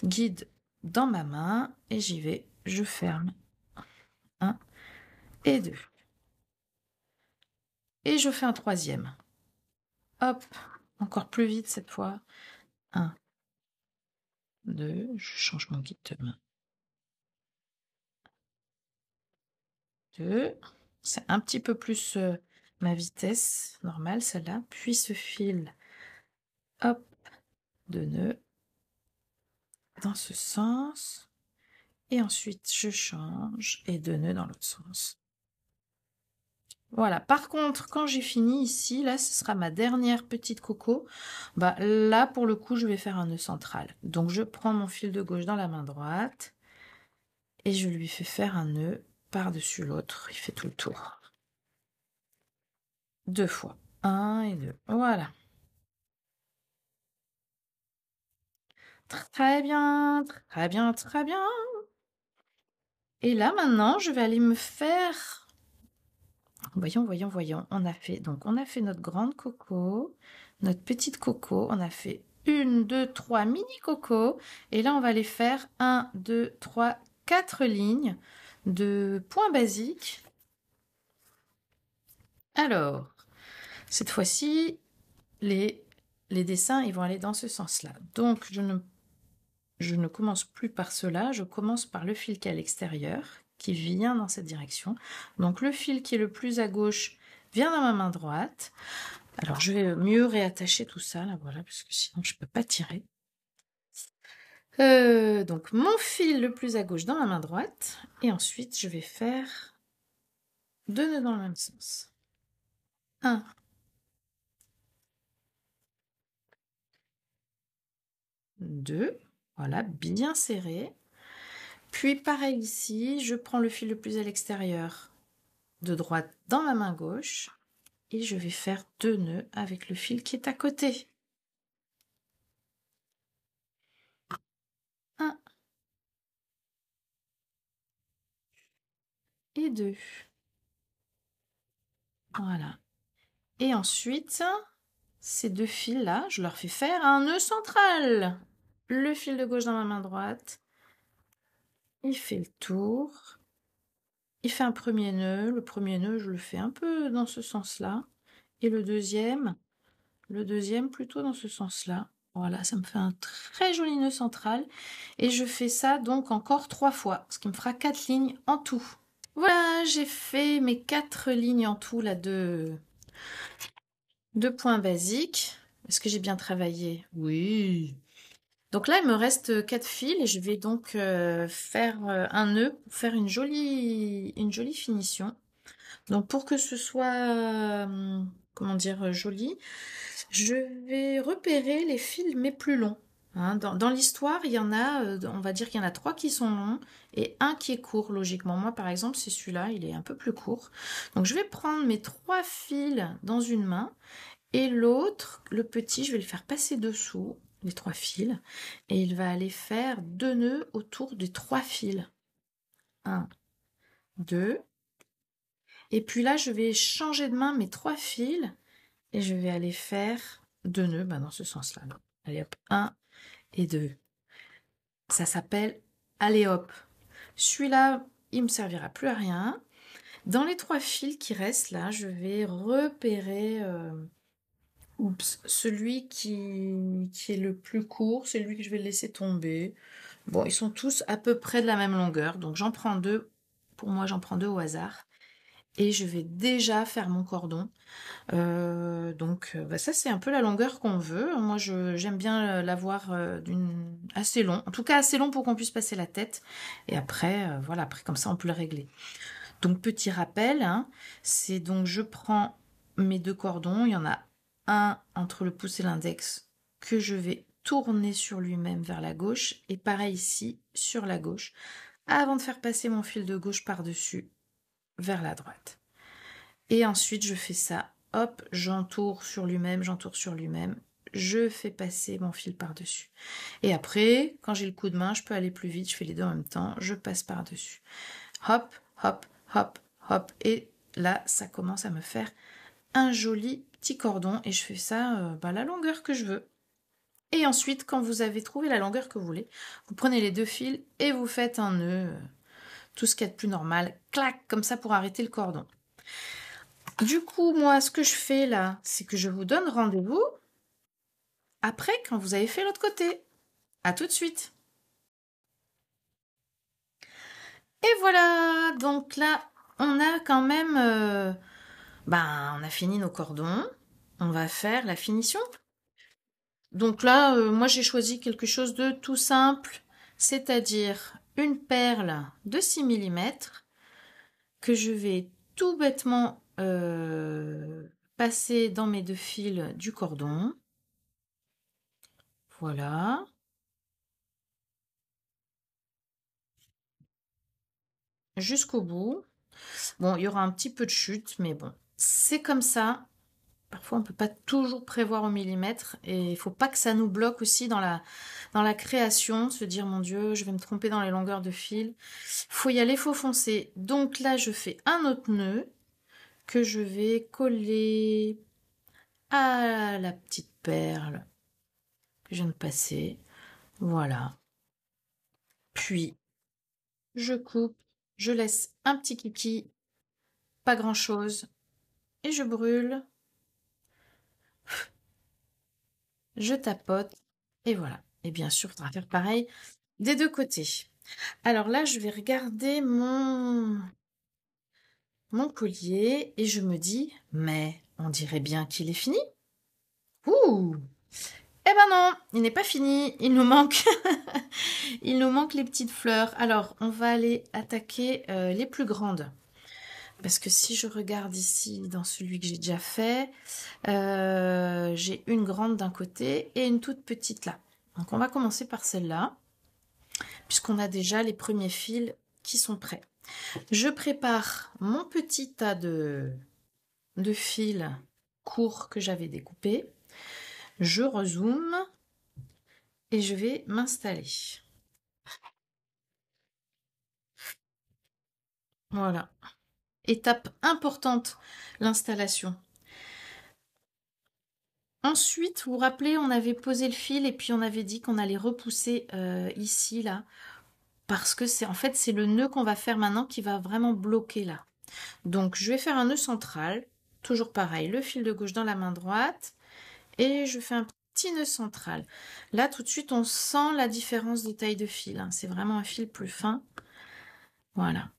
guide dans ma main. Et j'y vais. Je ferme. 1 et 2. Et je fais un troisième. Hop. Encore plus vite cette fois. 1, 2. Je change mon guide de main. 2. C'est un petit peu plus ma vitesse normale, celle-là. Puis ce fil, hop, 2 nœuds dans ce sens. Et ensuite, je change et 2 nœuds dans l'autre sens. Voilà. Par contre, quand j'ai fini ici, là, ce sera ma dernière petite coco. Bah, là, pour le coup, je vais faire un nœud central. Donc, je prends mon fil de gauche dans la main droite et je lui fais faire un nœud par-dessus l'autre. Il fait tout le tour. 2 fois. 1 et 2. Voilà. Très bien, très bien, très bien. Et là, maintenant, je vais aller me faire... Voyons, voyons, voyons. On a fait notre grande coco, notre petite coco. On a fait 1, 2, 3 mini cocos. Et là, on va les faire 1, 2, 3, 4 lignes de points basiques. Alors, cette fois-ci, les les dessins, ils vont aller dans ce sens-là. Donc, je ne commence plus par cela, je commence par le fil qui est à l'extérieur, qui vient dans cette direction. Donc, le fil qui est le plus à gauche vient dans ma main droite. Alors, je vais mieux réattacher tout ça, là, voilà, parce que sinon, je ne peux pas tirer. Donc, mon fil le plus à gauche dans ma main droite. Et ensuite, je vais faire 2 nœuds dans le même sens. 1, 2, voilà, bien serré. Puis pareil ici, je prends le fil le plus à l'extérieur de droite dans ma main gauche et je vais faire 2 nœuds avec le fil qui est à côté. 1 et 2. Voilà. Et ensuite, ces 2 fils-là, je leur fais faire un nœud central. Le fil de gauche dans ma main droite, il fait le tour. Il fait un premier nœud. Le premier nœud, je le fais un peu dans ce sens-là. Et le deuxième plutôt dans ce sens-là. Voilà, ça me fait un très joli nœud central. Et je fais ça donc encore 3 fois, ce qui me fera 4 lignes en tout. Voilà, j'ai fait mes 4 lignes en tout, là, de points basiques. Est-ce que j'ai bien travaillé? Oui. Donc là, il me reste 4 fils et je vais donc faire un nœud pour faire une jolie finition. Donc pour que ce soit, comment dire, joli, je vais repérer les fils mais plus longs. Hein. Dans l'histoire, il y en a, on va dire qu'il y en a 3 qui sont longs et un qui est court, logiquement. Moi, par exemple, c'est celui-là, il est un peu plus court. Donc je vais prendre mes 3 fils dans une main et l'autre, le petit, je vais le faire passer dessous, les 3 fils, et il va aller faire 2 nœuds autour des 3 fils. 1, 2, et puis là, je vais changer de main mes 3 fils et je vais aller faire 2 nœuds dans ce sens-là. Allez hop, 1 et 2. Ça s'appelle allez hop. Celui-là, il me servira plus à rien. Dans les 3 fils qui restent là, je vais repérer celui qui est le plus court, c'est lui que je vais laisser tomber. Bon, ils sont tous à peu près de la même longueur, donc j'en prends 2. Pour moi, j'en prends 2 au hasard. Et je vais déjà faire mon cordon. Donc ça, c'est un peu la longueur qu'on veut. Moi, j'aime bien l'avoir assez long. En tout cas, assez long pour qu'on puisse passer la tête. Et après, voilà, après comme ça, on peut le régler. Donc, petit rappel, hein, c'est donc je prends mes 2 cordons. Il y en a un entre le pouce et l'index que je vais tourner sur lui-même vers la gauche. Et pareil ici, sur la gauche, avant de faire passer mon fil de gauche par-dessus vers la droite. Et ensuite, je fais ça. Hop, j'entoure sur lui-même, je fais passer mon fil par-dessus. Et après, quand j'ai le coup de main, je peux aller plus vite, je fais les deux en même temps, je passe par-dessus. Hop, hop, hop, hop. Et là, ça commence à me faire un joli petit cordon et je fais ça la longueur que je veux. Et ensuite, quand vous avez trouvé la longueur que vous voulez, vous prenez les 2 fils et vous faites un nœud, tout ce qu'il y a de plus normal, clac, comme ça pour arrêter le cordon. Du coup, moi, ce que je fais là, c'est que je vous donne rendez-vous après quand vous avez fait l'autre côté. À tout de suite. Et voilà, donc là, on a quand même, on a fini nos cordons. On va faire la finition. Donc là, moi, j'ai choisi quelque chose de tout simple, c'est-à-dire une perle de 6 mm que je vais tout bêtement passer dans mes 2 fils du cordon. Voilà. Jusqu'au bout. Bon, il y aura un petit peu de chute, mais bon, c'est comme ça. Parfois, on ne peut pas toujours prévoir au millimètre et il ne faut pas que ça nous bloque aussi dans la création, se dire, mon Dieu, je vais me tromper dans les longueurs de fil. Faut y aller, faut foncer. Donc là, je fais un autre nœud que je vais coller à la petite perle que je viens de passer. Voilà. Puis, je coupe, je laisse un petit kiki, pas grand-chose, et je brûle. je tapote, et voilà. Et bien sûr, on va faire pareil des deux côtés. Alors là, je vais regarder mon collier et je me dis, mais on dirait bien qu'il est fini. Ouh! Eh ben non, il n'est pas fini, il nous manque, il nous manque les petites fleurs. Alors, on va aller attaquer les plus grandes. Parce que si je regarde ici dans celui que j'ai déjà fait, j'ai une grande d'un côté et une toute petite là. Donc on va commencer par celle-là, puisqu'on a déjà les premiers fils qui sont prêts. Je prépare mon petit tas de fils courts que j'avais découpés. Je rezoome et je vais m'installer. Voilà. Étape importante, l'installation. Ensuite, vous vous rappelez, on avait posé le fil et puis on avait dit qu'on allait repousser ici, là, parce que c'est en fait c'est le nœud qu'on va faire maintenant qui va vraiment bloquer là. Donc je vais faire un nœud central, toujours pareil, le fil de gauche dans la main droite et je fais un petit nœud central. Là tout de suite on sent la différence de taille de fil, hein. C'est vraiment un fil plus fin. Voilà.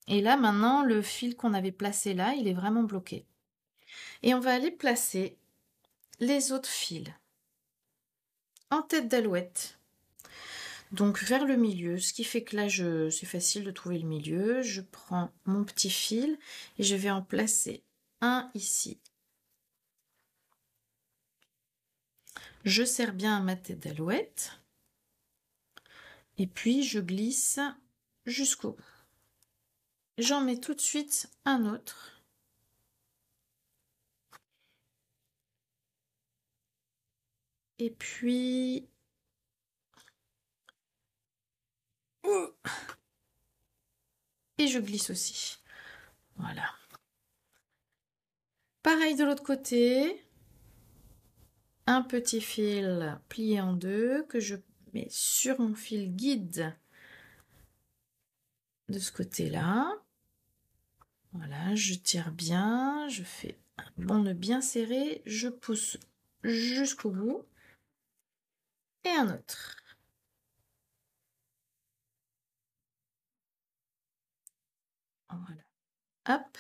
Et là maintenant le fil qu'on avait placé là, il est vraiment bloqué. Et on va aller placer les autres fils en tête d'alouette. Donc vers le milieu, ce qui fait que là c'est facile de trouver le milieu. Je prends mon petit fil et je vais en placer un ici. Je serre bien à ma tête d'alouette et puis je glisse jusqu'au bout. J'en mets tout de suite un autre. Et puis et je glisse aussi. Voilà. Pareil de l'autre côté. Un petit fil plié en deux que je mets sur mon fil guide de ce côté-là. Voilà, je tire bien, je fais un bon nœud bien serré, je pousse jusqu'au bout et un autre. Voilà, hop.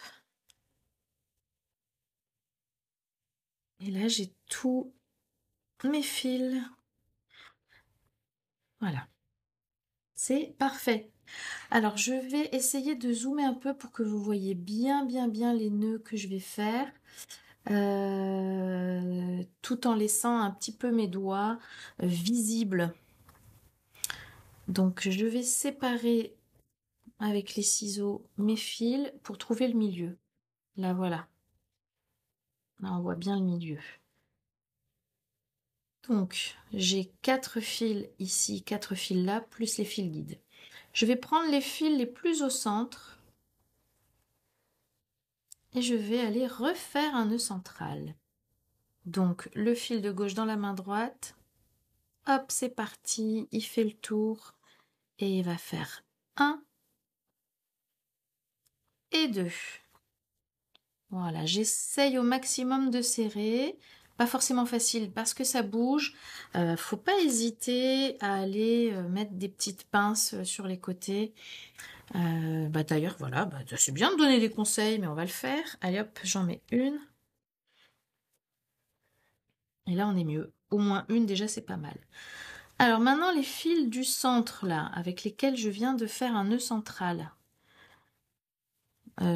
Et là, j'ai tous mes fils. Voilà, c'est parfait. Alors, je vais essayer de zoomer un peu pour que vous voyez bien les nœuds que je vais faire. Tout en laissant un petit peu mes doigts visibles. Donc, je vais séparer avec les ciseaux mes fils pour trouver le milieu. Là, voilà. Là, on voit bien le milieu. Donc, j'ai 4 fils ici, 4 fils là, plus les fils guides. Je vais prendre les fils les plus au centre et je vais aller refaire un nœud central. Donc, le fil de gauche dans la main droite. Hop, c'est parti. Il fait le tour et il va faire 1 et 2. Voilà, j'essaye au maximum de serrer. Pas forcément facile parce que ça bouge. Faut pas hésiter à aller mettre des petites pinces sur les côtés. D'ailleurs, voilà, c'est bien de donner des conseils, mais on va le faire. Allez hop, j'en mets une. Et là, on est mieux. Au moins une, déjà, c'est pas mal. Alors maintenant, les fils du centre, là, avec lesquels je viens de faire un nœud central.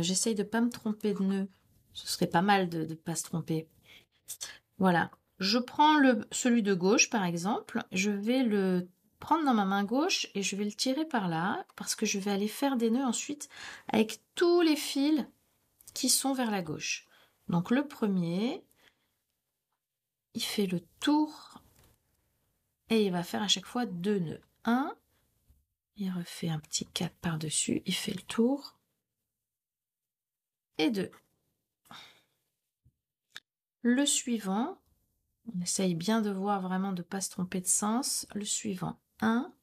J'essaye de pas me tromper de nœud. Ce serait pas mal de ne pas se tromper. Voilà. Je prends celui de gauche, par exemple. Je vais le prendre dans ma main gauche et je vais le tirer par là parce que je vais aller faire des nœuds ensuite avec tous les fils qui sont vers la gauche. Donc le premier, il fait le tour et il va faire à chaque fois 2 nœuds. Un, il refait un petit 4 par-dessus, il fait le tour et 2. Le suivant, on essaye bien de voir vraiment de ne pas se tromper de sens. Le suivant, 1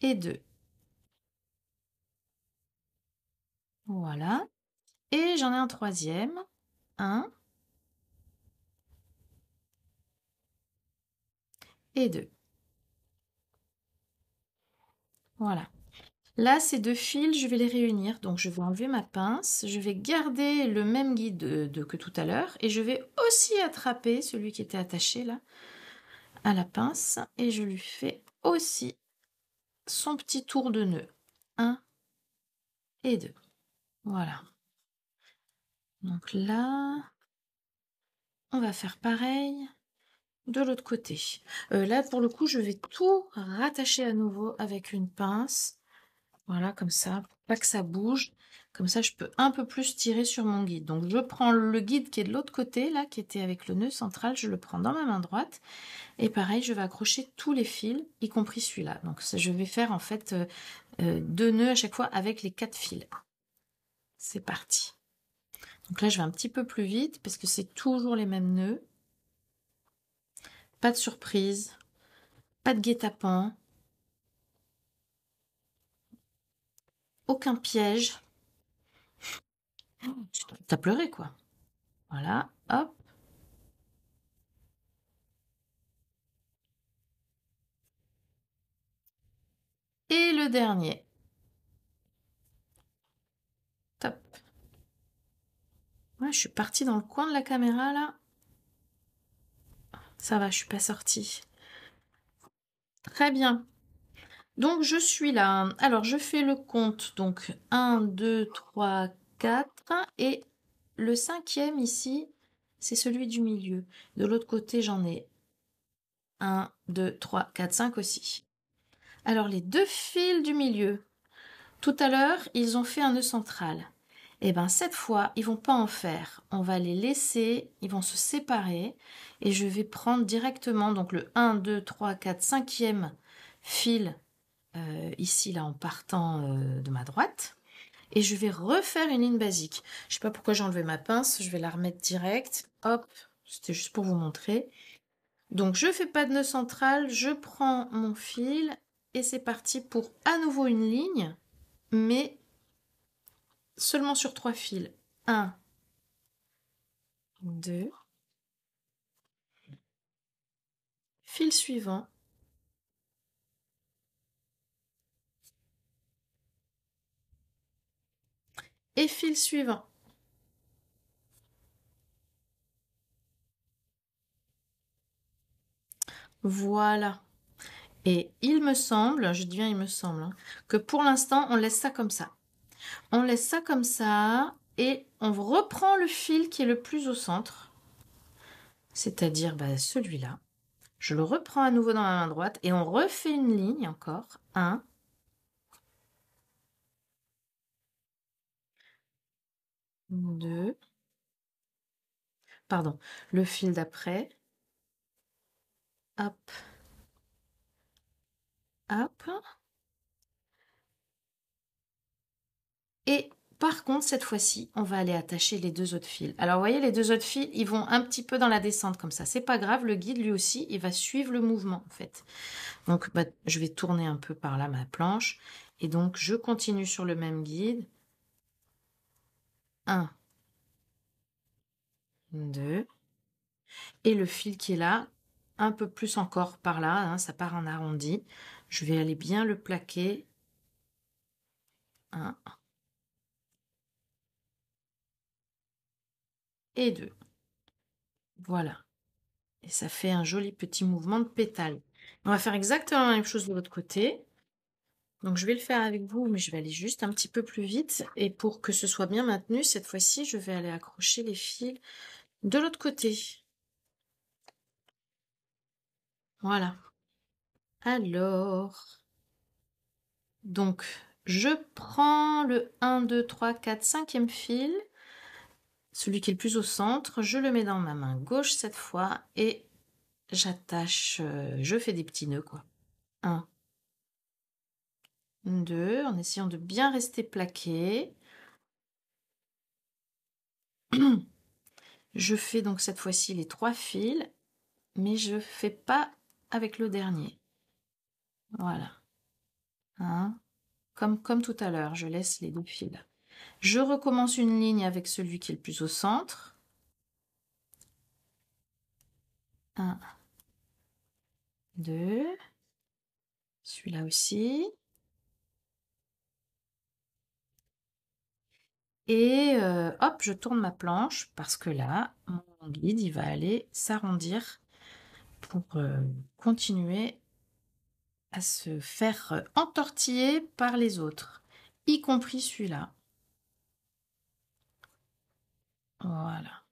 et 2. Voilà. Et j'en ai un troisième. 1 et 2. Voilà. Là, ces deux fils, je vais les réunir. Donc, je vais enlever ma pince. Je vais garder le même guide que tout à l'heure. Et je vais aussi attraper celui qui était attaché là à la pince. Et je lui fais aussi son petit tour de nœud. 1 et 2. Voilà. Donc là, on va faire pareil de l'autre côté. Là, pour le coup, je vais tout rattacher à nouveau avec une pince. Voilà, comme ça, pour pas que ça bouge. Comme ça, je peux un peu plus tirer sur mon guide. Donc, je prends le guide qui est de l'autre côté, là, qui était avec le nœud central. Je le prends dans ma main droite. Et pareil, je vais accrocher tous les fils, y compris celui-là. Donc, ça, je vais faire, en fait, 2 nœuds à chaque fois avec les 4 fils. C'est parti. Donc là, je vais un petit peu plus vite parce que c'est toujours les mêmes nœuds. Pas de surprise. Pas de guet-apens. Aucun piège. T'as pleuré, quoi. Voilà, hop. Et le dernier. Top. Ouais, je suis partie dans le coin de la caméra, là. Ça va, je suis pas sortie. Très bien. Donc, je suis là. Alors, je fais le compte. Donc, 1, 2, 3, 4. Et le cinquième, ici, c'est celui du milieu. De l'autre côté, j'en ai 1, 2, 3, 4, 5 aussi. Alors, les deux fils du milieu. Tout à l'heure, ils ont fait un nœud central. Et bien cette fois, ils vont pas en faire. On va les laisser, ils vont se séparer. Et je vais prendre directement donc le 1, 2, 3, 4, 5e fil ici là en partant de ma droite. Et je vais refaire une ligne basique. Je sais pas pourquoi j'ai enlevé ma pince, je vais la remettre direct. Hop, c'était juste pour vous montrer. Donc je fais pas de nœud central, je prends mon fil et c'est parti pour à nouveau une ligne, mais seulement sur 3 fils. 1, 2, fil suivant, et fil suivant. Voilà. Et il me semble, je dis bien il me semble, hein, que pour l'instant, on laisse ça comme ça. On laisse ça comme ça et on reprend le fil qui est le plus au centre, c'est-à-dire celui-là. Je le reprends à nouveau dans ma main droite et on refait une ligne encore. 1, 2, pardon, le fil d'après. Hop, hop. Et par contre, cette fois-ci, on va aller attacher les deux autres fils. Alors, vous voyez, les deux autres fils, ils vont un petit peu dans la descente comme ça. C'est pas grave, le guide, lui aussi, il va suivre le mouvement, en fait. Donc, je vais tourner un peu par là ma planche. Et donc, je continue sur le même guide. 1, 2. Et le fil qui est là, un peu plus encore par là, hein, ça part en arrondi. Je vais aller bien le plaquer. 1 et 2. Voilà. Et ça fait un joli petit mouvement de pétale. On va faire exactement la même chose de l'autre côté. Donc je vais le faire avec vous, mais je vais aller juste un petit peu plus vite. Et pour que ce soit bien maintenu, cette fois-ci, je vais aller accrocher les fils de l'autre côté. Voilà. Alors, donc, je prends le 1, 2, 3, 4, 5e fil, celui qui est le plus au centre, je le mets dans ma main gauche cette fois et j'attache, je fais des petits nœuds quoi. 1, 2, en essayant de bien rester plaqué. Je fais donc cette fois-ci les 3 fils, mais je fais pas avec le dernier. Voilà. Hein, comme tout à l'heure, je laisse les 2 fils. Je recommence une ligne avec celui qui est le plus au centre. 1, 2, celui-là aussi. Et hop, je tourne ma planche parce que là, mon guide, il va aller s'arrondir pour continuer à se faire entortiller par les autres, y compris celui-là. Voilà.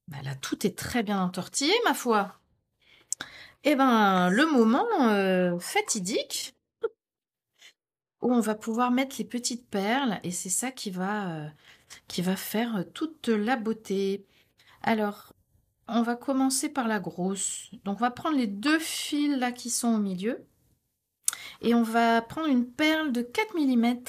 Bah là, tout est très bien entortillé, ma foi. Et ben, le moment fatidique où on va pouvoir mettre les petites perles, et c'est ça qui va faire toute la beauté. Alors, on va commencer par la grosse. Donc, on va prendre les 2 fils là qui sont au milieu, et on va prendre une perle de 4 mm.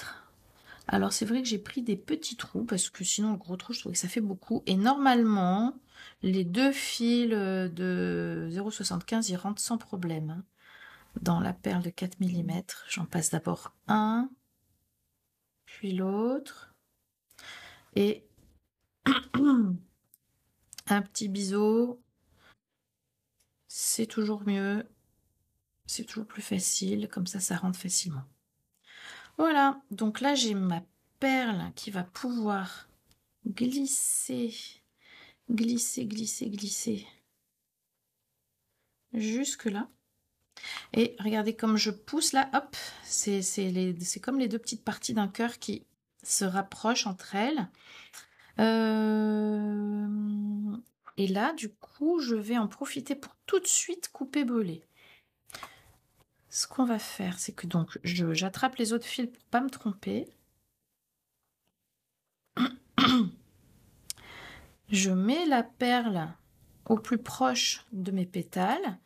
Alors, c'est vrai que j'ai pris des petits trous, parce que sinon, le gros trou, je trouve que ça fait beaucoup. Et normalement, les 2 fils de 0,75, ils rentrent sans problème, hein, dans la perle de 4 mm. J'en passe d'abord un, puis l'autre. Et un petit biseau, c'est toujours mieux. C'est toujours plus facile, comme ça rentre facilement. Voilà, donc là j'ai ma perle qui va pouvoir glisser, glisser, glisser, glisser jusque là. Et regardez comme je pousse là, hop, c'est comme les 2 petites parties d'un cœur qui se rapprochent entre elles. Et là, du coup, je vais en profiter pour tout de suite couper brûler. Ce qu'on va faire, c'est que donc j'attrape les autres fils pour pas me tromper. Je mets la perle au plus proche de mes pétales.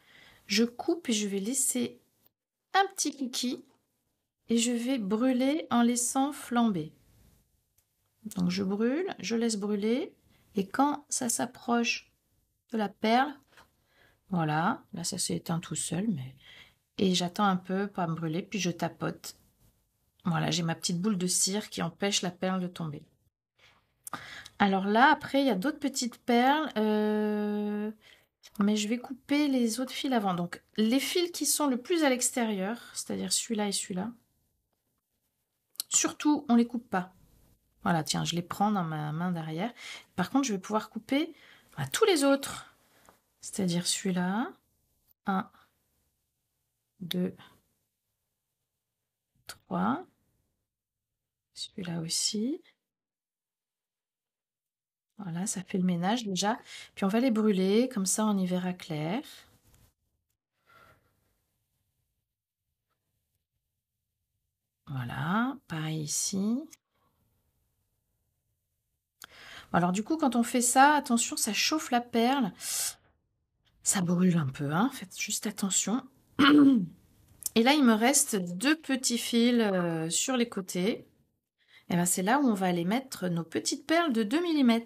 Je coupe et je vais laisser un petit kiki et je vais brûler en laissant flamber. Donc je brûle, je laisse brûler et quand ça s'approche de la perle, voilà, là ça s'est éteint tout seul, mais et j'attends un peu pour me brûler, puis je tapote. Voilà, j'ai ma petite boule de cire qui empêche la perle de tomber. Alors là, après, il y a d'autres petites perles, mais je vais couper les autres fils avant. Donc, les fils qui sont le plus à l'extérieur, c'est-à-dire celui-là et celui-là, surtout, on ne les coupe pas. Voilà, tiens, je les prends dans ma main derrière. Par contre, je vais pouvoir couper tous les autres, c'est-à-dire celui-là, 1, 2, 3, celui-là aussi. Voilà, ça fait le ménage déjà. Puis on va les brûler, comme ça on y verra clair. Voilà, pareil ici. Alors du coup, quand on fait ça, attention, ça chauffe la perle. Ça brûle un peu, hein, faites juste attention. Et là, il me reste 2 petits fils sur les côtés. Et ben, c'est là où on va aller mettre nos petites perles de 2 mm.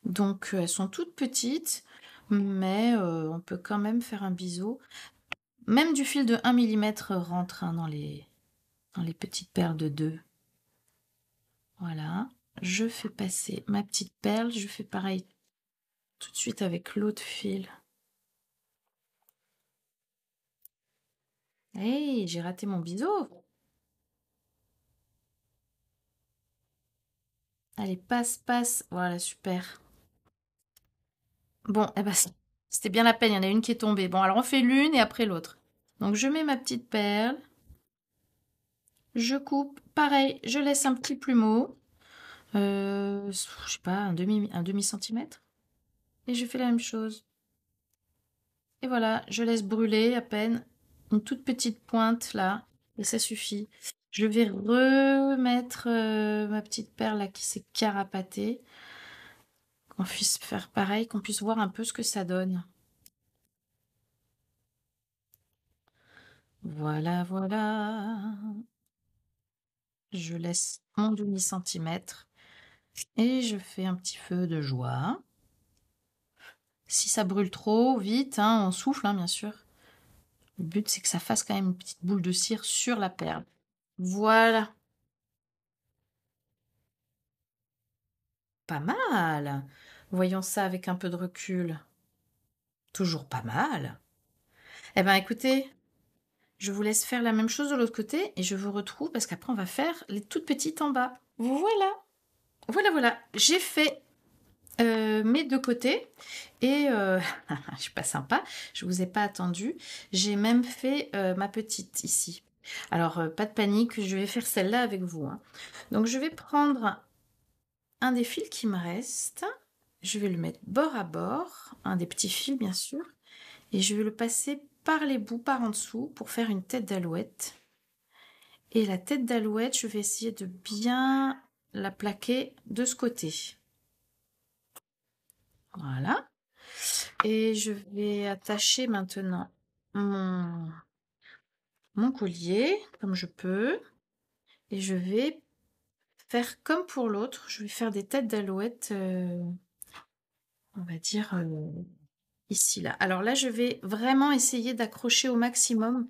Donc, elles sont toutes petites, mais on peut quand même faire un biseau. Même du fil de 1 mm rentre, hein, dans les petites perles de 2. Voilà. Je fais passer ma petite perle. Je fais pareil tout de suite avec l'autre fil. Hey, j'ai raté mon biseau. Allez, passe, passe. Voilà, super. Bon, eh ben, c'était bien la peine. Il y en a une qui est tombée. Bon, alors on fait l'une et après l'autre. Donc, je mets ma petite perle. Je coupe. Pareil, je laisse un petit plumeau. Je sais pas, un demi centimètre. Et je fais la même chose. Et voilà, je laisse brûler à peine une toute petite pointe là. Et ça suffit. Je vais remettre ma petite perle là qui s'est carapatée. Qu'on puisse faire pareil, qu'on puisse voir un peu ce que ça donne. Voilà, voilà. Je laisse mon demi-centimètre et je fais un petit feu de joie. Si ça brûle trop vite, hein, on souffle, hein, bien sûr. Le but, c'est que ça fasse quand même une petite boule de cire sur la perle. Voilà. pas mal. Voyons ça avec un peu de recul. Toujours pas mal. Eh ben écoutez, je vous laisse faire la même chose de l'autre côté et je vous retrouve parce qu'après on va faire les toutes petites en bas. Voilà. Voilà. J'ai fait mes deux côtés et je suis pas sympa, je vous ai pas attendu. J'ai même fait ma petite ici. Alors pas de panique, je vais faire celle-là avec vous, hein. Donc je vais prendre un des fils qui me reste, je vais le mettre bord à bord, un des petits fils bien sûr, et je vais le passer par les bouts, par en dessous, pour faire une tête d'alouette. Et la tête d'alouette, je vais essayer de bien la plaquer de ce côté. Voilà. Et je vais attacher maintenant mon collier, comme je peux. Et je vais faire comme pour l'autre. Je vais faire des têtes d'alouette, on va dire ici, là. Alors là, je vais vraiment essayer d'accrocher au maximum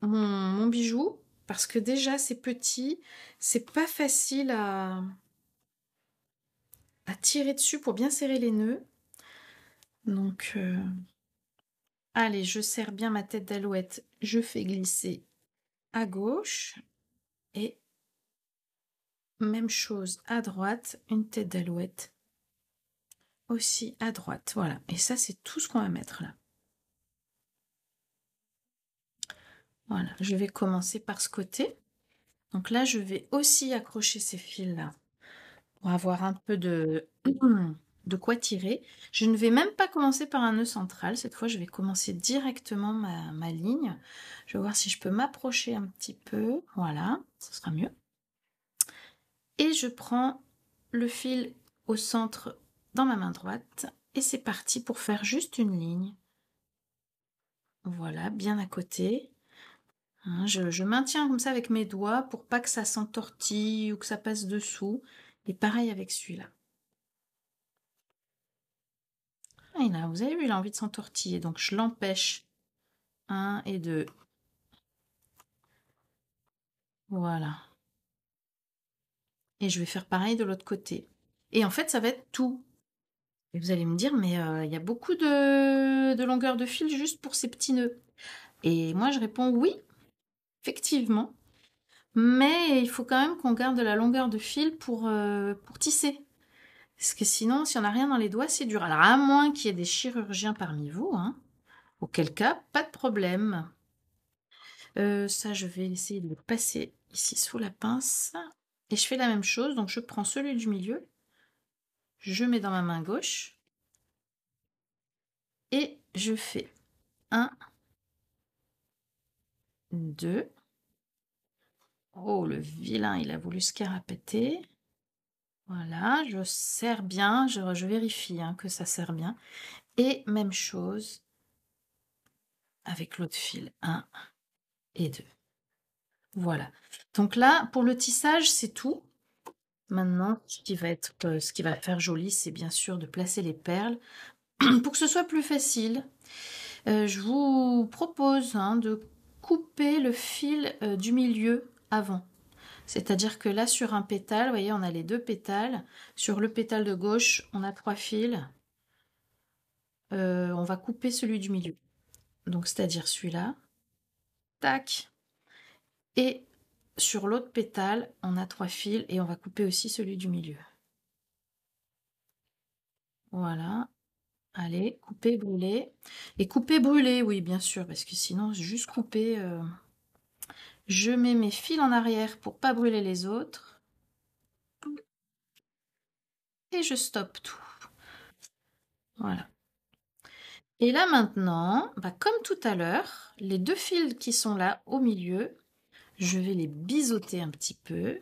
mon bijou. Parce que déjà, c'est petit. C'est pas facile à tirer dessus pour bien serrer les nœuds. Donc, allez, je serre bien ma tête d'alouette. Je fais glisser à gauche. Et même chose à droite, une tête d'alouette aussi à droite. Voilà, et ça c'est tout ce qu'on va mettre là. Voilà, je vais commencer par ce côté. Donc là, je vais aussi accrocher ces fils là pour avoir un peu de quoi tirer. Je ne vais même pas commencer par un nœud central. Cette fois, je vais commencer directement ma ligne. Je vais voir si je peux m'approcher un petit peu. Voilà, ce sera mieux. Et je prends le fil au centre dans ma main droite et c'est parti pour faire juste une ligne. Voilà, bien à côté. Hein, je maintiens comme ça avec mes doigts pour pas que ça s'entortille ou que ça passe dessous. Et pareil avec celui-là. Ah, vous avez vu, il a envie de s'entortiller, donc je l'empêche. 1 et 2. Voilà. Et je vais faire pareil de l'autre côté. Et en fait, ça va être tout. Et vous allez me dire, mais il y a beaucoup de longueur de fil juste pour ces petits nœuds. Et moi, je réponds oui, effectivement. Mais il faut quand même qu'on garde la longueur de fil pour tisser. Parce que sinon, si on n'a rien dans les doigts, c'est dur. Alors, à moins qu'il y ait des chirurgiens parmi vous, hein, auquel cas, pas de problème. Ça, je vais essayer de le passer ici sous la pince. Et je fais la même chose. Donc, je prends celui du milieu. Je mets dans ma main gauche. Et je fais 1, 2. Oh, le vilain, il a voulu se carapater. Voilà, je serre bien. Je vérifie hein, que ça serre bien. Et même chose avec l'autre fil. 1 et 2. Voilà. Donc là, pour le tissage, c'est tout. Maintenant, ce qui va faire joli, c'est bien sûr de placer les perles. Pour que ce soit plus facile, je vous propose hein, de couper le fil du milieu avant. C'est-à-dire que là, sur un pétale, vous voyez, on a les deux pétales. Sur le pétale de gauche, on a 3 fils. On va couper celui du milieu. Donc, c'est-à-dire celui-là. Tac. Et sur l'autre pétale, on a 3 fils et on va couper aussi celui du milieu. Voilà. Allez, couper, brûler. Et couper, brûler, oui, bien sûr, parce que sinon, juste couper. Je mets mes fils en arrière pour pas brûler les autres. Et je stoppe tout. Voilà. Et là maintenant, bah, comme tout à l'heure, les deux fils qui sont là au milieu, je vais les biseauter un petit peu.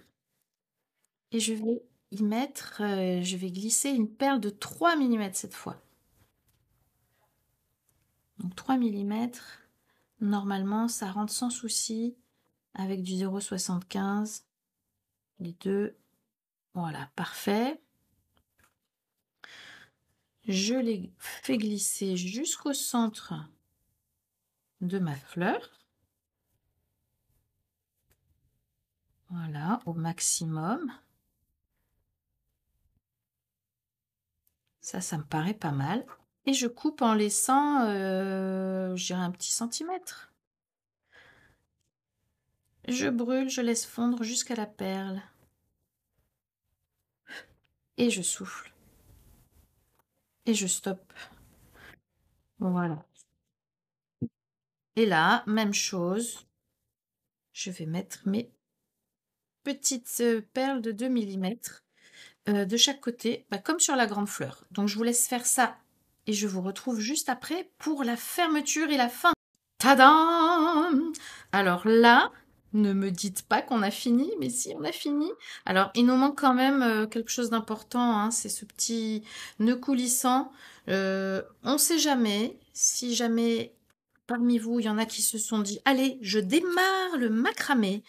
Et je vais y mettre, je vais glisser une perle de 3 mm cette fois. Donc 3 mm, normalement ça rentre sans souci avec du 0,75. Les deux, voilà, parfait. Je les fais glisser jusqu'au centre de ma fleur. Voilà, au maximum. Ça me paraît pas mal. Et je coupe en laissant, je dirais un petit centimètre. Je brûle, je laisse fondre jusqu'à la perle. Et je souffle. Et je stoppe. Voilà. Et là, même chose. Je vais mettre mes petites perles de 2 mm de chaque côté, comme sur la grande fleur. Donc je vous laisse faire ça et je vous retrouve juste après pour la fermeture et la fin. Tadam! Alors là, ne me dites pas qu'on a fini, mais si, on a fini. Alors, il nous manque quand même quelque chose d'important, hein, c'est ce petit nœud coulissant. On ne sait jamais, si jamais parmi vous, il y en a qui se sont dit « Allez, je démarre le macramé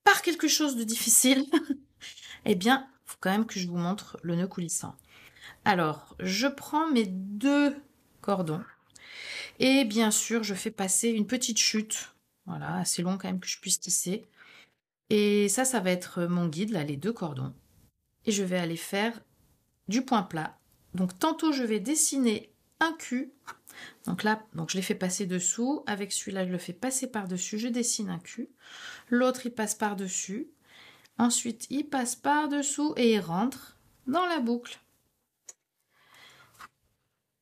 par quelque chose de difficile. » Eh bien, il faut quand même que je vous montre le nœud coulissant. Alors, je prends mes 2 cordons. Et bien sûr, je fais passer une petite chute. Voilà, assez long quand même que je puisse tisser. Et ça va être mon guide, là, les 2 cordons. Et je vais aller faire du point plat. Donc, tantôt, je vais dessiner un cul. Donc là, je l'ai fait passer dessous. Avec celui-là, je le fais passer par-dessus. Je dessine un cul. L'autre, il passe par-dessus. Ensuite, il passe par-dessous et il rentre dans la boucle.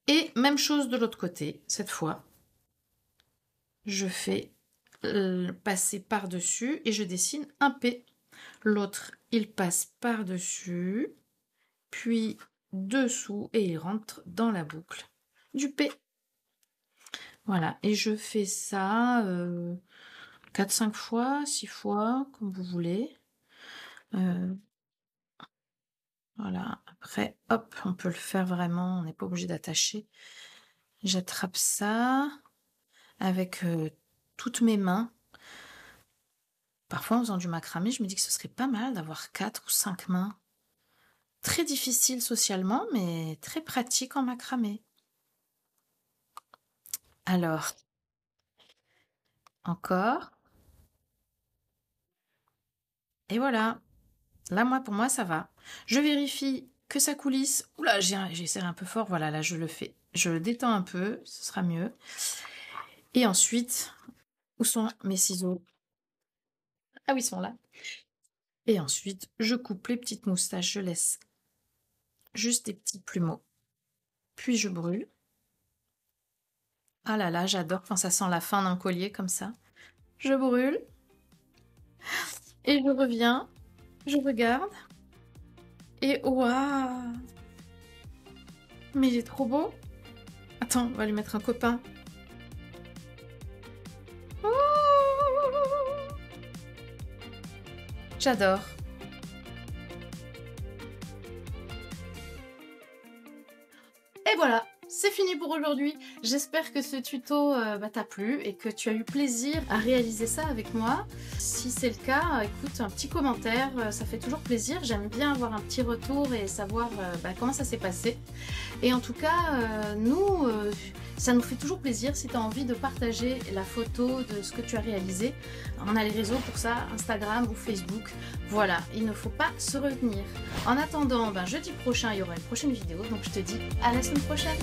Et même chose de l'autre côté, cette fois. Je fais passer par-dessus et je dessine un P. L'autre, il passe par-dessus, puis dessous et il rentre dans la boucle du P. Voilà, et je fais ça 4-5 fois, 6 fois, comme vous voulez. Voilà, après, hop, on peut le faire vraiment, on n'est pas obligé d'attacher. J'attrape ça avec toutes mes mains. Parfois, en faisant du macramé, je me dis que ce serait pas mal d'avoir 4 ou 5 mains. Très difficile socialement, mais très pratique en macramé. Alors, encore. Et voilà. Là, pour moi, ça va. Je vérifie que ça coulisse. Oula, j'ai serré un peu fort. Voilà, là, je le fais. Je le détends un peu, ce sera mieux. Et ensuite, où sont mes ciseaux? Ah oui, ils sont là. Et ensuite, je coupe les petites moustaches. Je laisse juste des petits plumeaux. Puis je brûle. Ah là là, j'adore quand ça sent la fin d'un collier comme ça. Je brûle. Et je reviens. Je regarde. Et waouh! Mais il est trop beau. Attends, on va lui mettre un copain. J'adore. Et voilà, c'est fini pour aujourd'hui. J'espère que ce tuto t'a plu et que tu as eu plaisir à réaliser ça avec moi. Si c'est le cas, écoute, un petit commentaire, ça fait toujours plaisir. J'aime bien avoir un petit retour et savoir comment ça s'est passé. Et en tout cas, nous, ça nous fait toujours plaisir si tu as envie de partager la photo de ce que tu as réalisé. On a les réseaux pour ça, Instagram ou Facebook. Voilà, il ne faut pas se retenir. En attendant, jeudi prochain, il y aura une prochaine vidéo. Donc je te dis à la semaine prochaine.